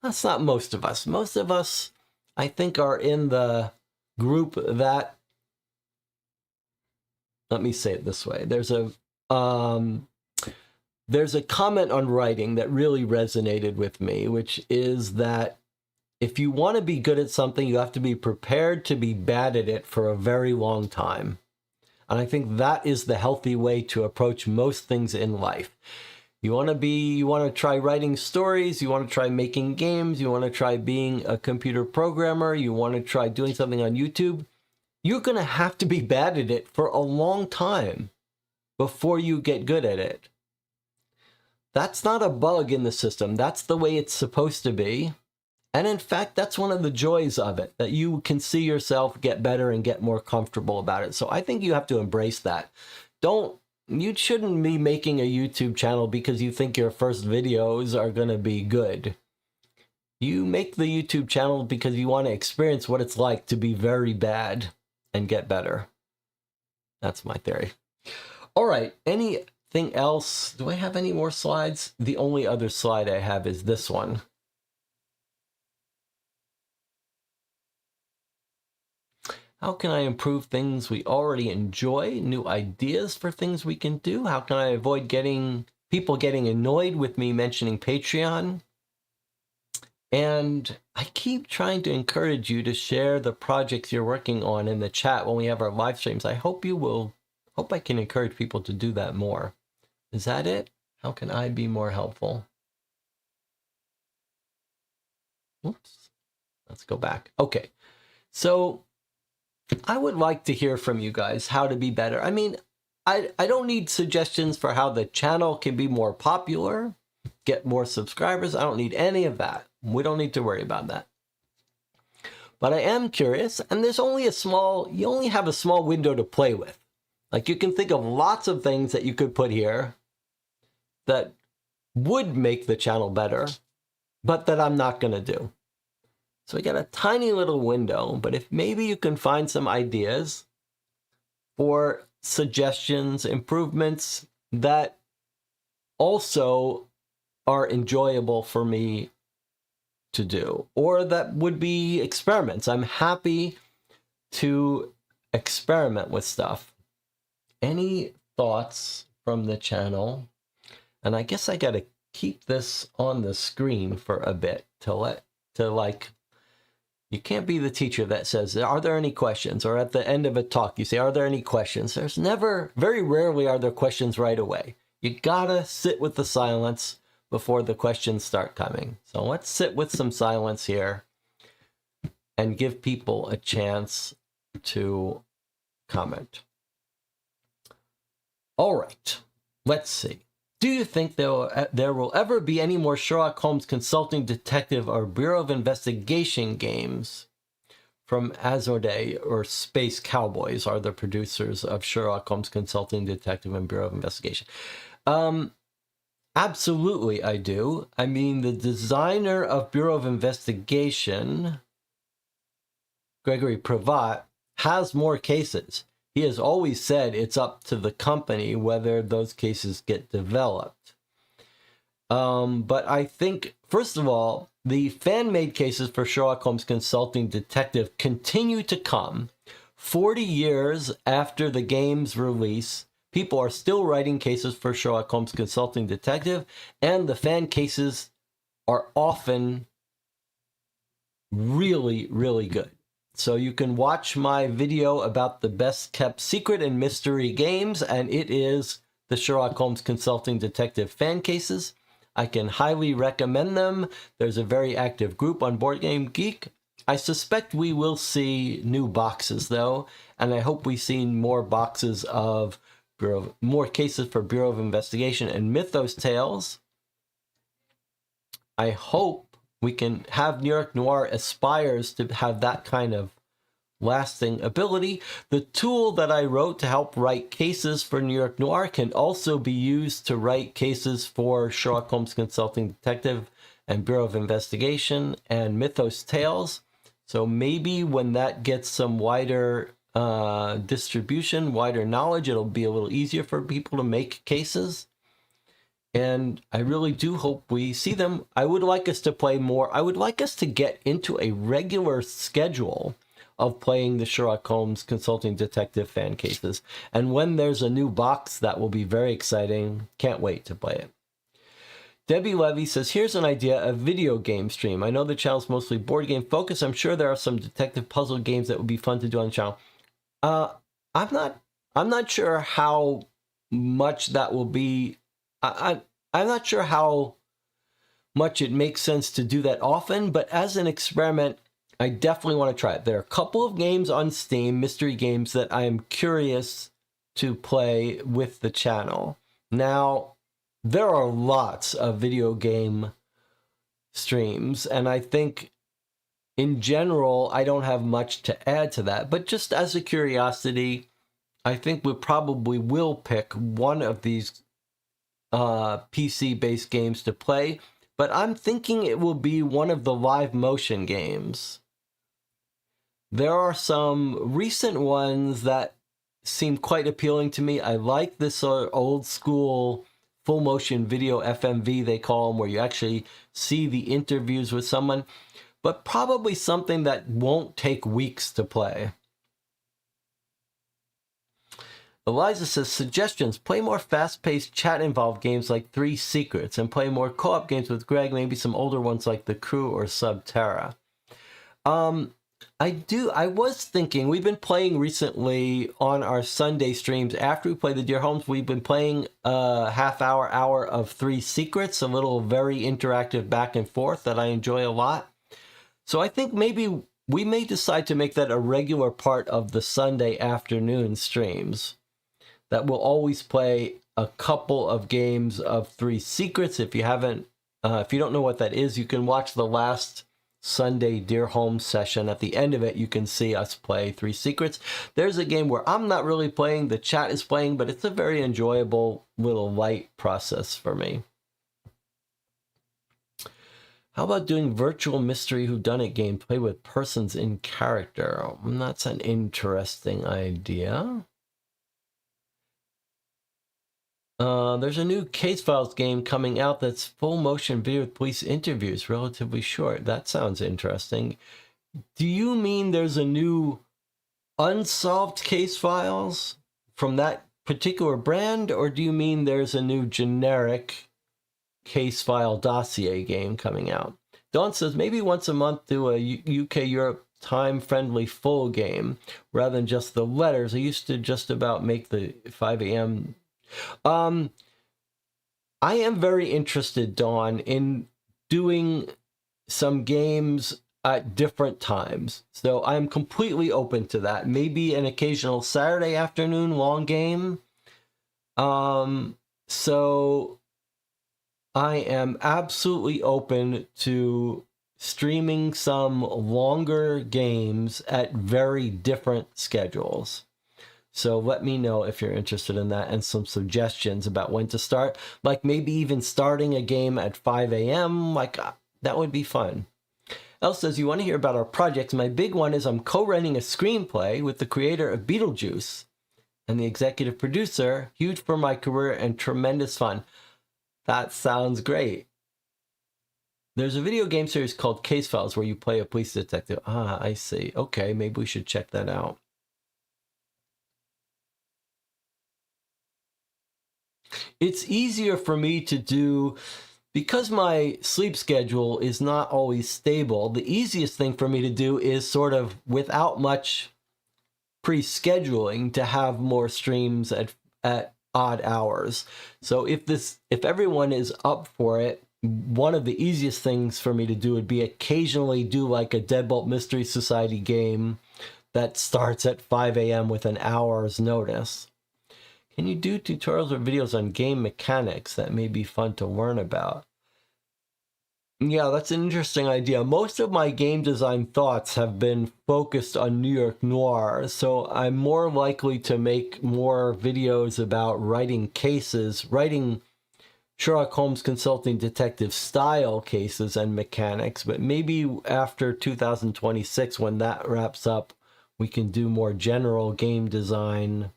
That's not most of us. Most of us, I think, are in the group that, let me say it this way. There's a comment on writing that really resonated with me, which is that if you want to be good at something, you have to be prepared to be bad at it for a very long time. And I think that is the healthy way to approach most things in life. You want to try writing stories, you want to try making games, you want to try being a computer programmer, you want to try doing something on YouTube. You're going to have to be bad at it for a long time before you get good at it. That's not a bug in the system. That's the way it's supposed to be. And in fact, that's one of the joys of it, that you can see yourself get better and get more comfortable about it. So I think you have to embrace that. You shouldn't be making a YouTube channel because you think your first videos are going to be good. You make the YouTube channel because you want to experience what it's like to be very bad and get better. That's my theory. All right, anything else? Do I have any more slides? The only other slide I have is this one. How can I improve things we already enjoy? New ideas for things we can do? How can I avoid people getting annoyed with me mentioning Patreon? And I keep trying to encourage you to share the projects you're working on in the chat when we have our live streams. I hope you will, hope I can encourage people to do that more. Is that it? How can I be more helpful? Oops, let's go back. Okay, so I would like to hear from you guys how to be better. I mean, I don't need suggestions for how the channel can be more popular, get more subscribers. I don't need any of that. We don't need to worry about that. But I am curious, and there's only a small, you only have a small window to play with. Like, you can think of lots of things that you could put here that would make the channel better, but that I'm not going to do. So we got a tiny little window, but if maybe you can find some ideas or suggestions, improvements that also are enjoyable for me to do, or that would be experiments. I'm happy to experiment with stuff. Any thoughts from the channel? And I guess I got to keep this on the screen for a bit you can't be the teacher that says, are there any questions? Or at the end of a talk, you say, are there any questions? There's never, very rarely are there questions right away. You gotta sit with the silence before the questions start coming. So let's sit with some silence here and give people a chance to comment. All right, let's see. Do you think there will ever be any more Sherlock Holmes Consulting Detective or Bureau of Investigation games? From Azorday or Space Cowboys are the producers of Sherlock Holmes Consulting Detective and Bureau of Investigation. Absolutely, I do. I mean, the designer of Bureau of Investigation, Gregory Pravat, has more cases. He has always said it's up to the company whether those cases get developed. But I think, first of all, the fan-made cases for Sherlock Holmes Consulting Detective continue to come. 40 years after the game's release, people are still writing cases for Sherlock Holmes Consulting Detective, and the fan cases are often really, really good. So you can watch my video about the best kept secret and mystery games, and it is the Sherlock Holmes Consulting Detective fan cases. I can highly recommend them. There's a very active group on Board Game Geek. I suspect we will see new boxes though, and I hope we see more boxes of more cases for Bureau of Investigation and Mythos Tales. I hope we can have New York Noir aspires to have that kind of lasting ability. The tool that I wrote to help write cases for New York Noir can also be used to write cases for Sherlock Holmes Consulting Detective and Bureau of Investigation and Mythos Tales. So maybe when that gets some wider distribution, wider knowledge, it'll be a little easier for people to make cases. And I really do hope we see them. I would like us to play more. I would like us to get into a regular schedule of playing the Sherlock Holmes Consulting Detective fan cases. And when there's a new box, that will be very exciting. Can't wait to play it. Debbie Levy says, here's an idea, a video game stream. I know the channel's mostly board game focused. I'm sure there are some detective puzzle games that would be fun to do on the channel. I'm not sure how much that will be. I'm not sure how much it makes sense to do that often, but as an experiment, I definitely want to try it. There are a couple of games on Steam, mystery games, that I am curious to play with the channel. Now, there are lots of video game streams, and I think in general, I don't have much to add to that, but just as a curiosity, I think we probably will pick one of these PC-based games to play, but I'm thinking it will be one of the live motion games. There are some recent ones that seem quite appealing to me. I like this old school full motion video, FMV they call them, where you actually see the interviews with someone, but probably something that won't take weeks to play. Eliza says, suggestions, play more fast-paced chat-involved games like Three Secrets, and play more co-op games with Greg, maybe some older ones like The Crew or Subterra. I was thinking, we've been playing recently on our Sunday streams. After we play the Dear Homes, we've been playing a hour of Three Secrets, a little very interactive back and forth that I enjoy a lot. So I think maybe we may decide to make that a regular part of the Sunday afternoon streams. That we'll always play a couple of games of Three Secrets. If you haven't, if you don't know what that is, you can watch the last Sunday Dear Home session. At the end of it, you can see us play Three Secrets. There's a game where I'm not really playing, the chat is playing, but it's a very enjoyable little light process for me. How about doing virtual mystery whodunit game, play with persons in character? That's an interesting idea. There's a new Case Files game coming out that's full motion video with police interviews, relatively short. That sounds interesting. Do you mean there's a new Unsolved Case Files from that particular brand, or do you mean there's a new generic Case File Dossier game coming out? Dawn says, maybe once a month do a UK Europe time-friendly full game rather than just the letters. I used to just about make the 5 a.m. I am very interested, Dawn, in doing some games at different times. So I'm completely open to that. Maybe an occasional Saturday afternoon long game. So I am absolutely open to streaming some longer games at very different schedules. So let me know if you're interested in that and some suggestions about when to start. Like maybe even starting a game at 5 a.m. Like that would be fun. Elle says, you want to hear about our projects? My big one is I'm co-writing a screenplay with the creator of Beetlejuice and the executive producer. Huge for my career and tremendous fun. That sounds great. There's a video game series called Case Files where you play a police detective. Ah, I see. Okay, maybe we should check that out. It's easier for me to do, because my sleep schedule is not always stable, the easiest thing for me to do is sort of without much pre-scheduling to have more streams at odd hours. So if everyone is up for it, one of the easiest things for me to do would be occasionally do like a Deadbolt Mystery Society game that starts at 5 a.m. with an hour's notice. Can you do tutorials or videos on game mechanics? That may be fun to learn about. Yeah, that's an interesting idea. Most of my game design thoughts have been focused on New York Noir, so I'm more likely to make more videos about writing cases, writing Sherlock Holmes consulting detective style cases and mechanics, but maybe after 2026, when that wraps up, we can do more general game design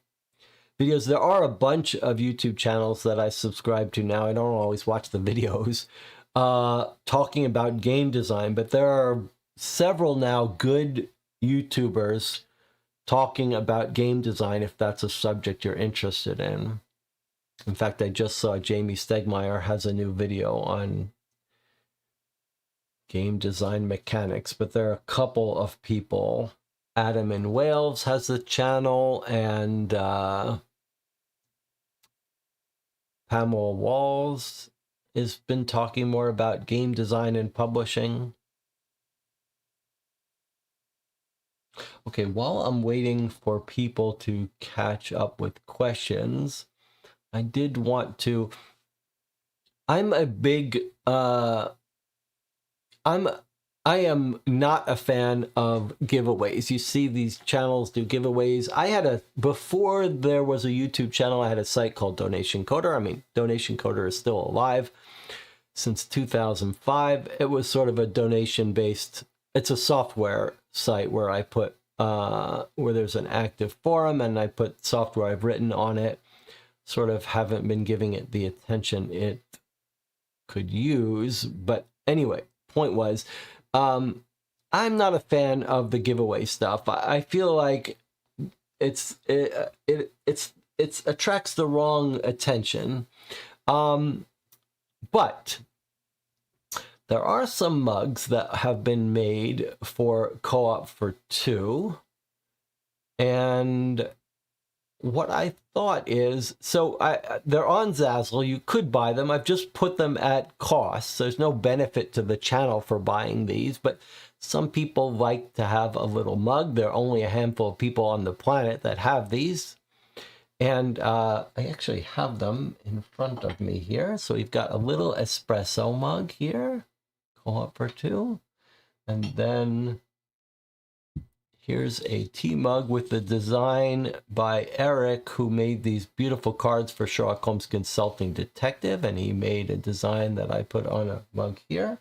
videos. There are a bunch of YouTube channels that I subscribe to now. I don't always watch the videos talking about game design, but there are several now good YouTubers talking about game design if that's a subject you're interested in. In fact, I just saw Jamie Stegmaier has a new video on game design mechanics, but there are a couple of people. Adam in Wales has a channel, and Pamela Walls has been talking more about game design and publishing. Okay, while I'm waiting for people to catch up with questions, I did want to, I'm a big, I am not a fan of giveaways. You see these channels do giveaways. Before there was a YouTube channel, I had a site called Donation Coder. I mean, Donation Coder is still alive since 2005. It was sort of a donation-based, it's a software site where I put, where there's an active forum and I put software I've written on it. Sort of haven't been giving it the attention it could use. But anyway, point was, I'm not a fan of the giveaway stuff. I feel like it's it attracts the wrong attention. But there are some mugs that have been made for co-op for 2. And what I thought is, so they're on Zazzle. You could buy them. I've just put them at cost. There's no benefit to the channel for buying these, but some people like to have a little mug. There are only a handful of people on the planet that have these. And I actually have them in front of me here. So we've got a little espresso mug here, co-op for 2. And then here's a tea mug with the design by Eric, who made these beautiful cards for Sherlock Holmes Consulting Detective. And he made a design that I put on a mug here.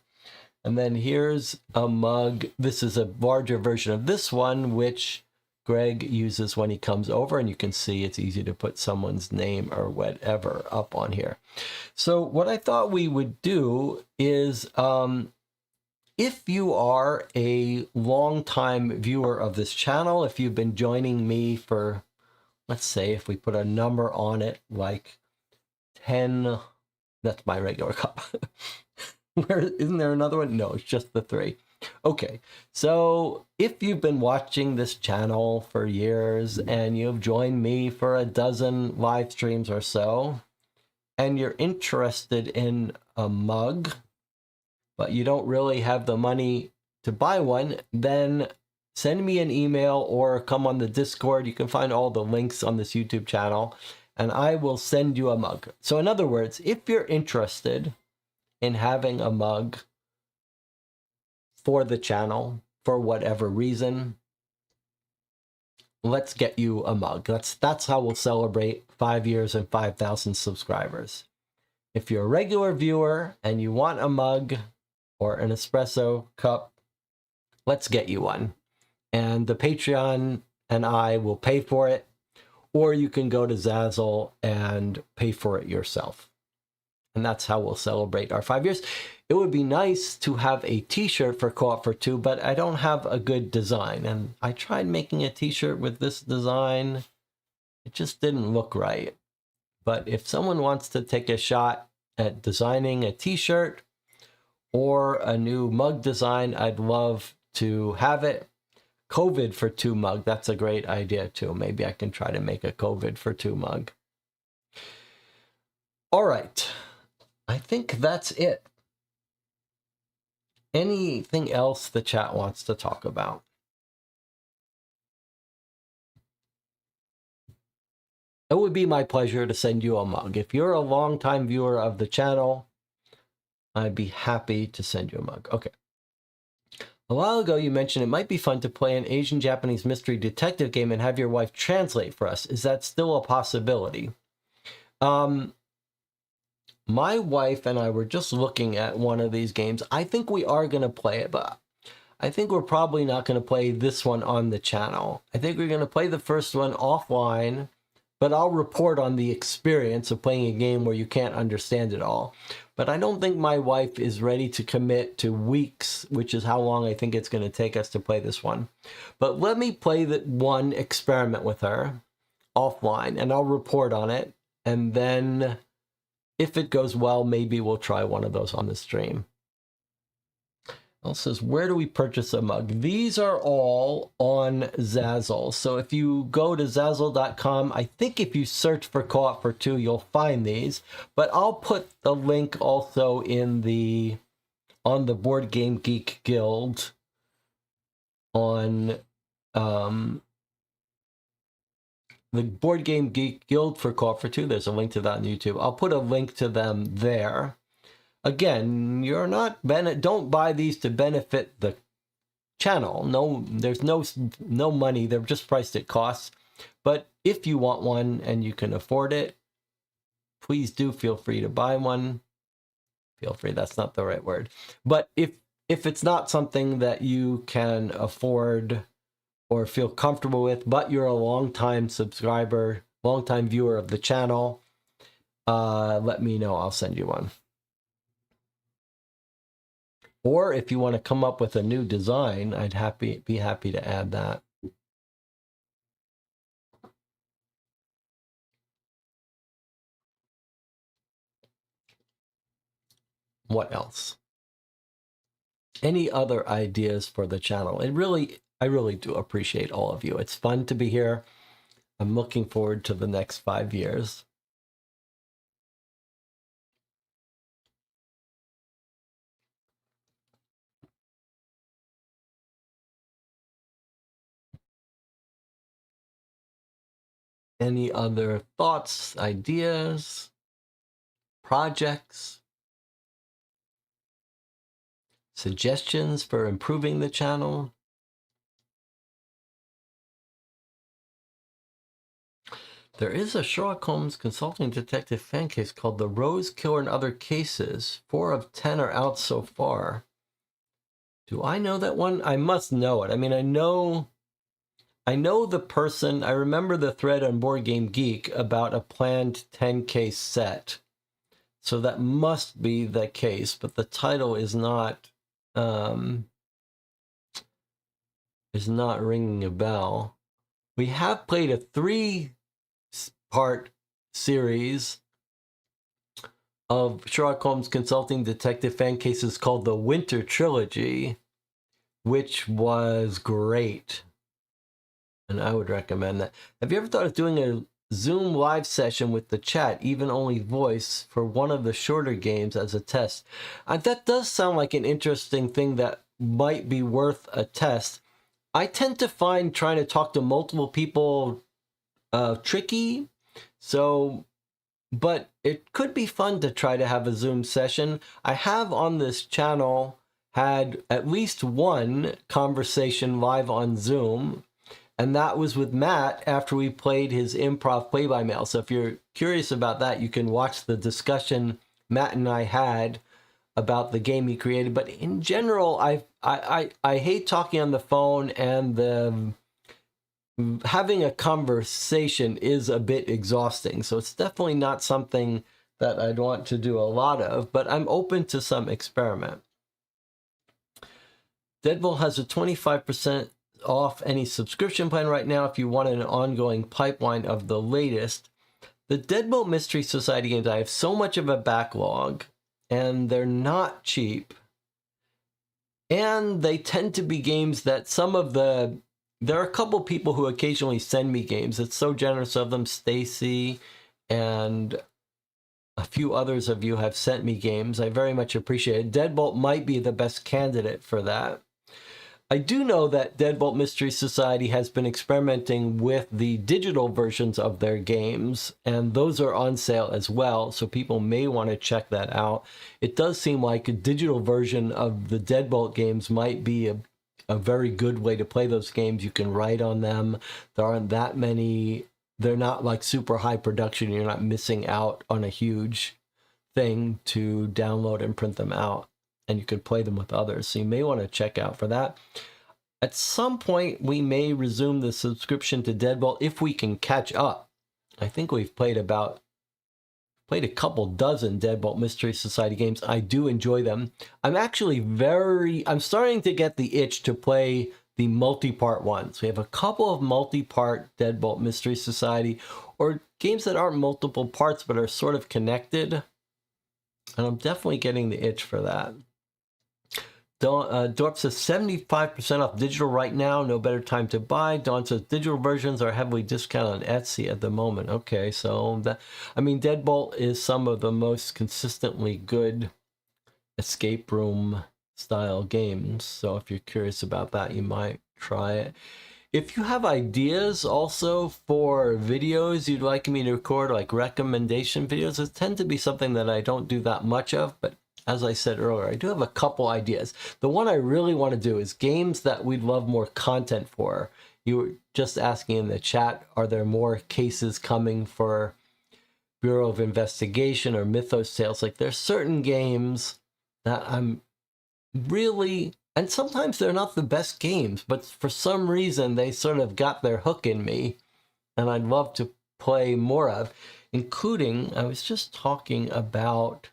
And then here's a mug. This is a larger version of this one, which Greg uses when he comes over, and you can see it's easy to put someone's name or whatever up on here. So what I thought we would do is, if you are a long-time viewer of this channel, if you've been joining me for, let's say, if we put a number on it, like 10, that's my regular cup. Isn't there another one? No, it's just the 3. Okay, so if you've been watching this channel for years and you've joined me for a dozen live streams or so, and you're interested in a mug, but you don't really have the money to buy one, then send me an email or come on the Discord. You can find all the links on this YouTube channel, and I will send you a mug. So in other words, if you're interested in having a mug for the channel, for whatever reason, let's get you a mug. That's how we'll celebrate 5 years and 5,000 subscribers. If you're a regular viewer and you want a mug or an espresso cup, let's get you one. And the Patreon and I will pay for it, or you can go to Zazzle and pay for it yourself. And that's how we'll celebrate our 5 years. It would be nice to have a t-shirt for Co-op for 2, but I don't have a good design. And I tried making a t-shirt with this design. It just didn't look right. But if someone wants to take a shot at designing a t-shirt or a new mug design, I'd love to have it. COVID for 2 mug, that's a great idea too. Maybe I can try to make a COVID for 2 mug. All right, I think that's it. Anything else the chat wants to talk about? It would be my pleasure to send you a mug. If you're a longtime viewer of the channel, I'd be happy to send you a mug. Okay. A while ago, you mentioned it might be fun to play an Asian-Japanese mystery detective game and have your wife translate for us. Is that still a possibility? My wife and I were just looking at one of these games. I think we are going to play it, but I think we're probably not going to play this one on the channel. I think we're going to play the first one offline, but I'll report on the experience of playing a game where you can't understand it all. But I don't think my wife is ready to commit to weeks, which is how long I think it's going to take us to play this one. But let me play that one experiment with her offline, and I'll report on it. And then if it goes well, maybe we'll try one of those on the stream. El says, where do we purchase a mug? These are all on Zazzle. So if you go to Zazzle.com, I think if you search for Co-op for 2, you'll find these. But I'll put the link also in on the Board Game Geek Guild on the Board Game Geek Guild for Co-op for 2. There's a link to that on YouTube. I'll put a link to them there. Again, you're not don't buy these to benefit the channel. No, there's no money. They're just priced at cost. But if you want one and you can afford it, please do feel free to buy one. Feel free, that's not the right word. But if it's not something that you can afford or feel comfortable with, but you're a long-time subscriber, long-time viewer of the channel, let me know. I'll send you one. Or if you want to come up with a new design, I'd be happy to add that. What else? Any other ideas for the channel? I really do appreciate all of you. It's fun to be here. I'm looking forward to the next 5 years. Any other thoughts, ideas, projects, suggestions for improving the channel? There is a Sherlock Holmes consulting detective fan case called The Rose Killer and Other Cases. 4 of 10 are out so far. Do I know that one? I must know it. I mean, I know the person. I remember the thread on Board Game Geek about a planned 10 case set. So that must be the case, but the title is not ringing a bell. We have played a 3-part series of Sherlock Holmes consulting detective fan cases called the Winter Trilogy, which was great. And I would recommend that. Have you ever thought of doing a Zoom live session with the chat, even only voice, for one of the shorter games as a test? That does sound like an interesting thing that might be worth a test. I tend to find trying to talk to multiple people tricky, but it could be fun to try to have a Zoom session. I have on this channel had at least one conversation live on Zoom, and that was with Matt after we played his improv play-by-mail. So if you're curious about that, you can watch the discussion Matt and I had about the game he created. But in general, I hate talking on the phone, and having a conversation is a bit exhausting. So it's definitely not something that I'd want to do a lot of, but I'm open to some experiment. Deadbolt has a 25% off any subscription plan right now if you want an ongoing pipeline of the latest. The Deadbolt Mystery Society games, I have so much of a backlog, and they're not cheap. And they tend to be games that there are a couple people who occasionally send me games. It's so generous of them. Stacy and a few others of you have sent me games. I very much appreciate it. Deadbolt might be the best candidate for that. I do know that Deadbolt Mystery Society has been experimenting with the digital versions of their games, and those are on sale as well, so people may want to check that out. It does seem like a digital version of the Deadbolt games might be a very good way to play those games. You can write on them. There aren't that many. They're not like super high production. You're not missing out on a huge thing to download and print them out, and you could play them with others. So you may want to check out for that. At some point, we may resume the subscription to Deadbolt if we can catch up. I think we've played a couple dozen Deadbolt Mystery Society games. I do enjoy them. I'm starting to get the itch to play the multi-part ones. We have a couple of multi-part Deadbolt Mystery Society, or games that aren't multiple parts but are sort of connected. And I'm definitely getting the itch for that. Dorp says 75% off digital right now. No better time to buy. Dawn says digital versions are heavily discounted on Etsy at the moment. Okay, so Deadbolt is some of the most consistently good escape room style games. So if you're curious about that, you might try it. If you have ideas also for videos you'd like me to record, like recommendation videos, it tend to be something that I don't do that much of, but as I said earlier, I do have a couple ideas. The one I really want to do is games that we'd love more content for. You were just asking in the chat, are there more cases coming for Bureau of Investigation or Mythos Tales? Like, there's certain games that I'm really, and sometimes they're not the best games, but for some reason they sort of got their hook in me, and I'd love to play more of, including, I was just talking about,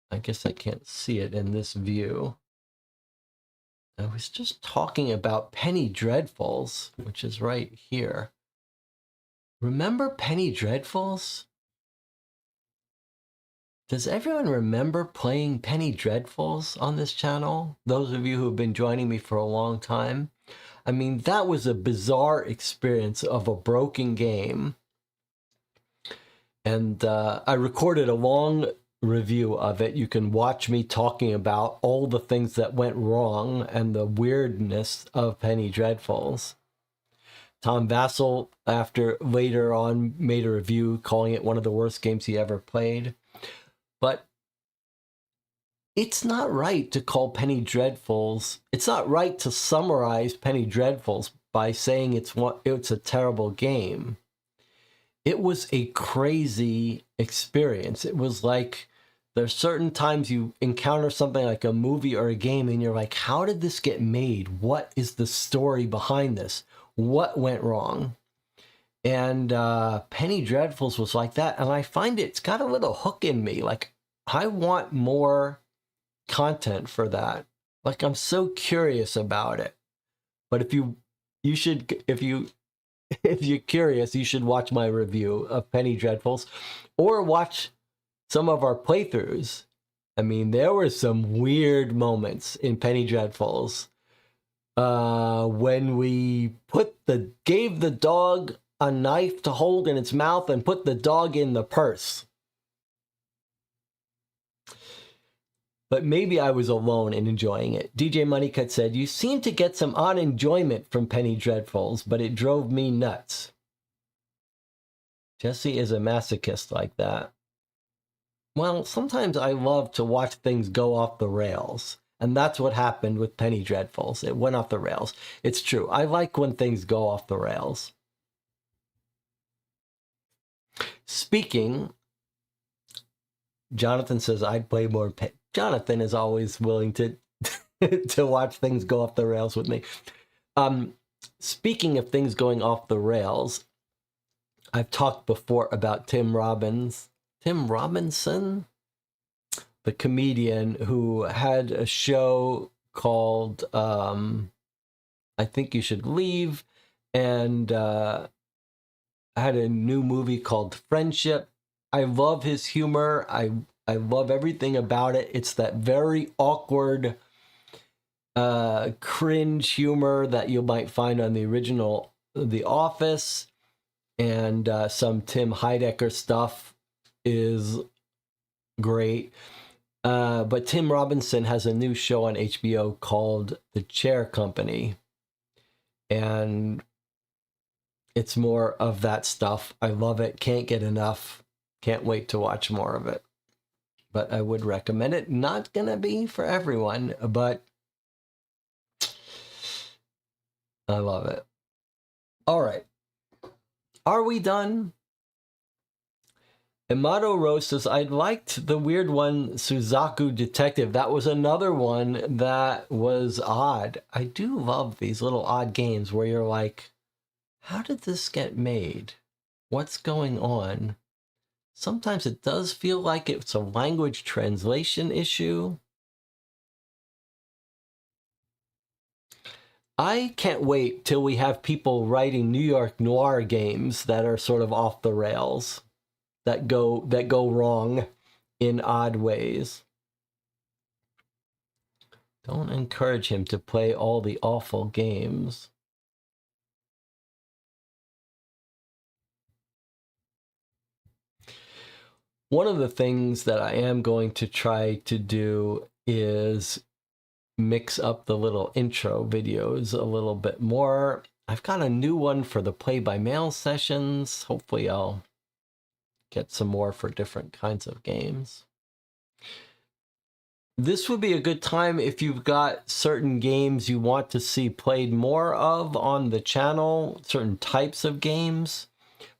I guess I can't see it in this view. I was just talking about Penny Dreadfuls, which is right here. Remember Penny Dreadfuls? Does everyone remember playing Penny Dreadfuls on this channel? Those of you who have been joining me for a long time. I mean, that was a bizarre experience of a broken game. And I recorded a long review of it. You can watch me talking about all the things that went wrong and the weirdness of Penny Dreadfuls. Tom Vassell, after later on, made a review calling it one of the worst games he ever played. But it's not right to call Penny Dreadfuls, it's not right to summarize Penny Dreadfuls by saying it's a terrible game. It was a crazy experience. It was like there's certain times you encounter something like a movie or a game and you're like, how did this get made? What is the story behind this? What went wrong? And Penny Dreadfuls was like that. And I find it's got a little hook in me. Like, I want more content for that. Like, I'm so curious about it. But if you're curious, you should watch my review of Penny Dreadfuls or watch some of our playthroughs. I mean, there were some weird moments in Penny Dreadfuls when we gave the dog a knife to hold in its mouth and put the dog in the purse. But maybe I was alone in enjoying it. DJ Moneycut said, you seem to get some odd enjoyment from Penny Dreadfuls, but it drove me nuts. Jesse is a masochist like that. Well, sometimes I love to watch things go off the rails. And that's what happened with Penny Dreadfuls. It went off the rails. It's true. I like when things go off the rails. Speaking, Jonathan says, I'd play more Jonathan is always willing to to watch things go off the rails with me. Speaking of things going off the rails, I've talked before about Tim Robinson, the comedian who had a show called I Think You Should Leave, and had a new movie called Friendship. I love his humor. I love everything about it. It's that very awkward, cringe humor that you might find on the original The Office, and some Tim Heidecker stuff is great. But Tim Robinson has a new show on HBO called The Chair Company, and it's more of that stuff. I love it. Can't get enough. Can't wait to watch more of it. But I would recommend it. Not gonna be for everyone, but I love it. All right. Are we done? Amato Rose says, I liked the weird one, Suzaku Detective. That was another one that was odd. I do love these little odd games where you're like, how did this get made? What's going on? Sometimes it does feel like it's a language translation issue. I can't wait till we have people writing New York noir games that are sort of off the rails, that go wrong in odd ways. Don't encourage him to play all the awful games. One of the things that I am going to try to do is mix up the little intro videos a little bit more. I've got a new one for the play-by-mail sessions. Hopefully I'll get some more for different kinds of games. This would be a good time if you've got certain games you want to see played more of on the channel, certain types of games.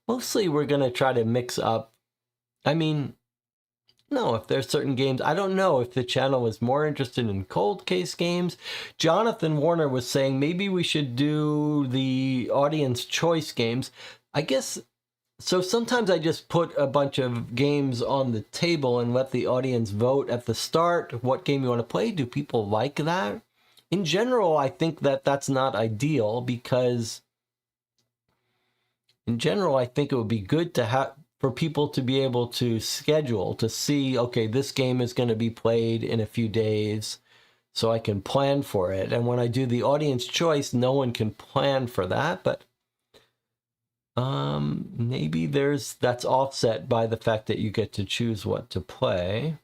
Mostly we're going to try to mix up. I mean, no, if there's certain games, I don't know if the channel is more interested in cold case games. Jonathan Warner was saying maybe we should do the audience choice games. I guess, so sometimes I just put a bunch of games on the table and let the audience vote at the start what game you want to play. Do people like that? In general, I think that that's not ideal, because in general, I think it would be good to have for people to be able to schedule, to see, okay, this game is going to be played in a few days, so I can plan for it. And when I do the audience choice, no one can plan for that, but maybe that's offset by the fact that you get to choose what to play.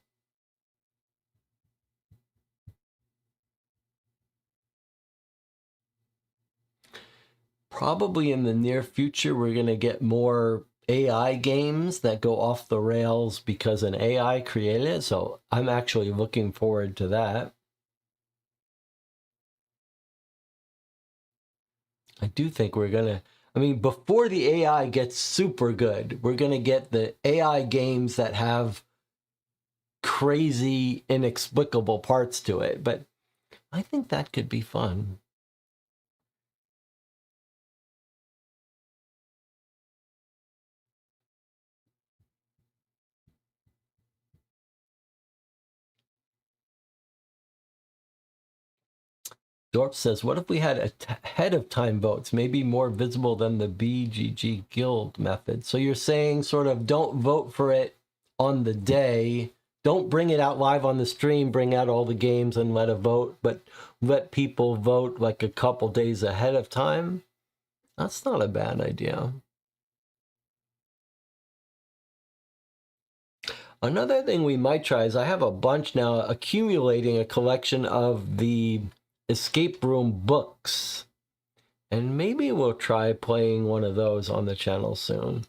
Probably in the near future, we're going to get more AI games that go off the rails because an AI created it. So I'm actually looking forward to that. I do think we're going to, I mean, before the AI gets super good, we're going to get the AI games that have crazy, inexplicable parts to it. But I think that could be fun. Dorp says, what if we had ahead of time votes, maybe more visible than the BGG guild method? So you're saying sort of don't vote for it on the day. Don't bring it out live on the stream, bring out all the games and let a vote, but let people vote like a couple days ahead of time. That's not a bad idea. Another thing we might try is I have a bunch now accumulating a collection of the escape room books. And maybe we'll try playing one of those on the channel soon.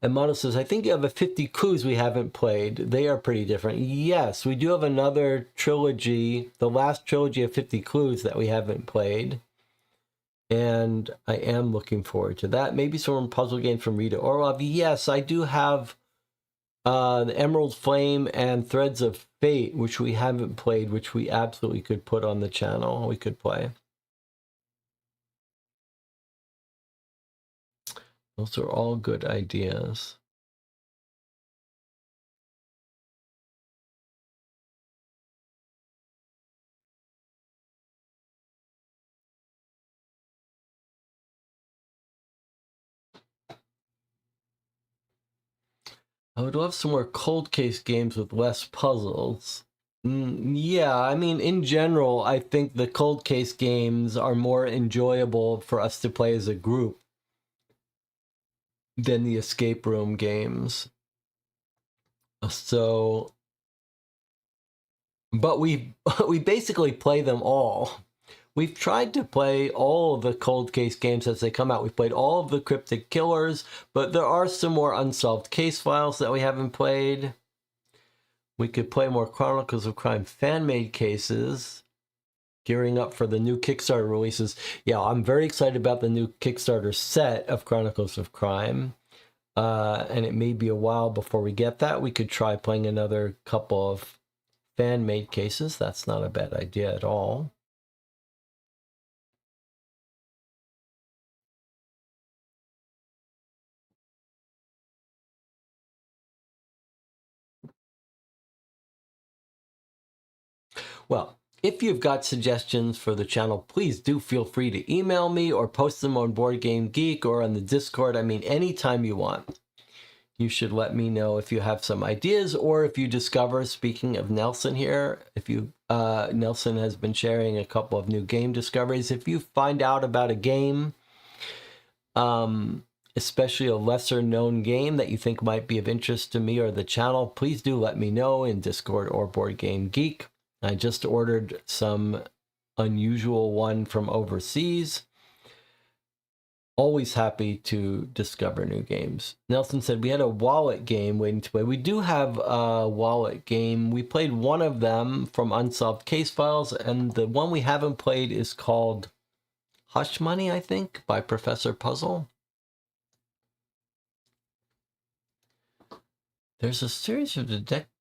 And Mono says, I think you have a 50 clues we haven't played. They are pretty different. Yes, we do have another trilogy, the last trilogy of 50 clues that we haven't played. And I am looking forward to that. Maybe some puzzle games from Rita Orlov. Yes, I do have the Emerald Flame and Threads of Fate, which we haven't played, which we absolutely could put on the channel. We could play. Those are all good ideas. I would love some more cold case games with less puzzles. Yeah, I mean, in general, I think the cold case games are more enjoyable for us to play as a group than the escape room games. So, but we we basically play them all. We've tried to play all of the cold case games as they come out. We've played all of the Cryptic Killers, but there are some more unsolved case files that we haven't played. We could play more Chronicles of Crime fan-made cases, gearing up for the new Kickstarter releases. Yeah, I'm very excited about the new Kickstarter set of Chronicles of Crime. And it may be a while before we get that. We could try playing another couple of fan-made cases. That's not a bad idea at all. Well, if you've got suggestions for the channel, please do feel free to email me or post them on Board Game Geek or on the Discord. I mean, anytime you want. You should let me know if you have some ideas or if you discover, speaking of Nelson here, if you, Nelson has been sharing a couple of new game discoveries. If you find out about a game, especially a lesser known game that you think might be of interest to me or the channel, please do let me know in Discord or Board Game Geek. I just ordered some unusual one from overseas. Always happy to discover new games. Nelson said we had a wallet game waiting to play. We do have a wallet game. We played one of them from Unsolved Case Files, and the one we haven't played is called Hush Money, I think, by Professor Puzzle. There's a series of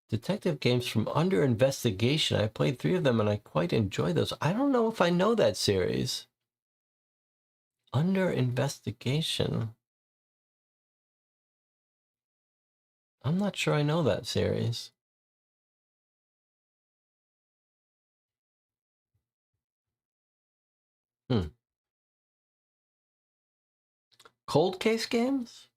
detective games from Under Investigation. I played 3 of them, and I quite enjoy those. I don't know if I know that series. Under Investigation. I'm not sure I know that series. Cold case games?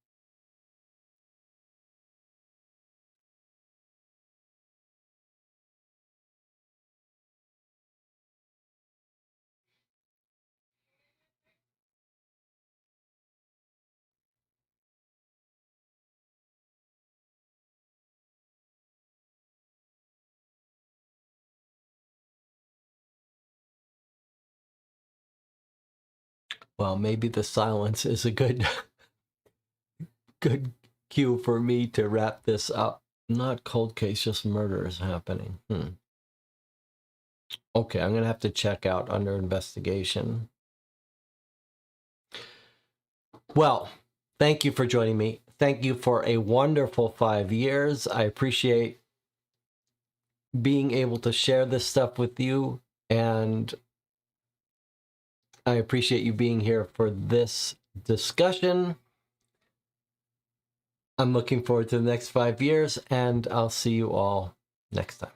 Well, maybe the silence is a good good cue for me to wrap this up. Not cold case, just murder is happening. Okay, I'm gonna have to check out under investigation. Well, thank you for joining me. Thank you for a wonderful 5 years. I appreciate being able to share this stuff with you, and I appreciate you being here for this discussion. I'm looking forward to the next 5 years, and I'll see you all next time.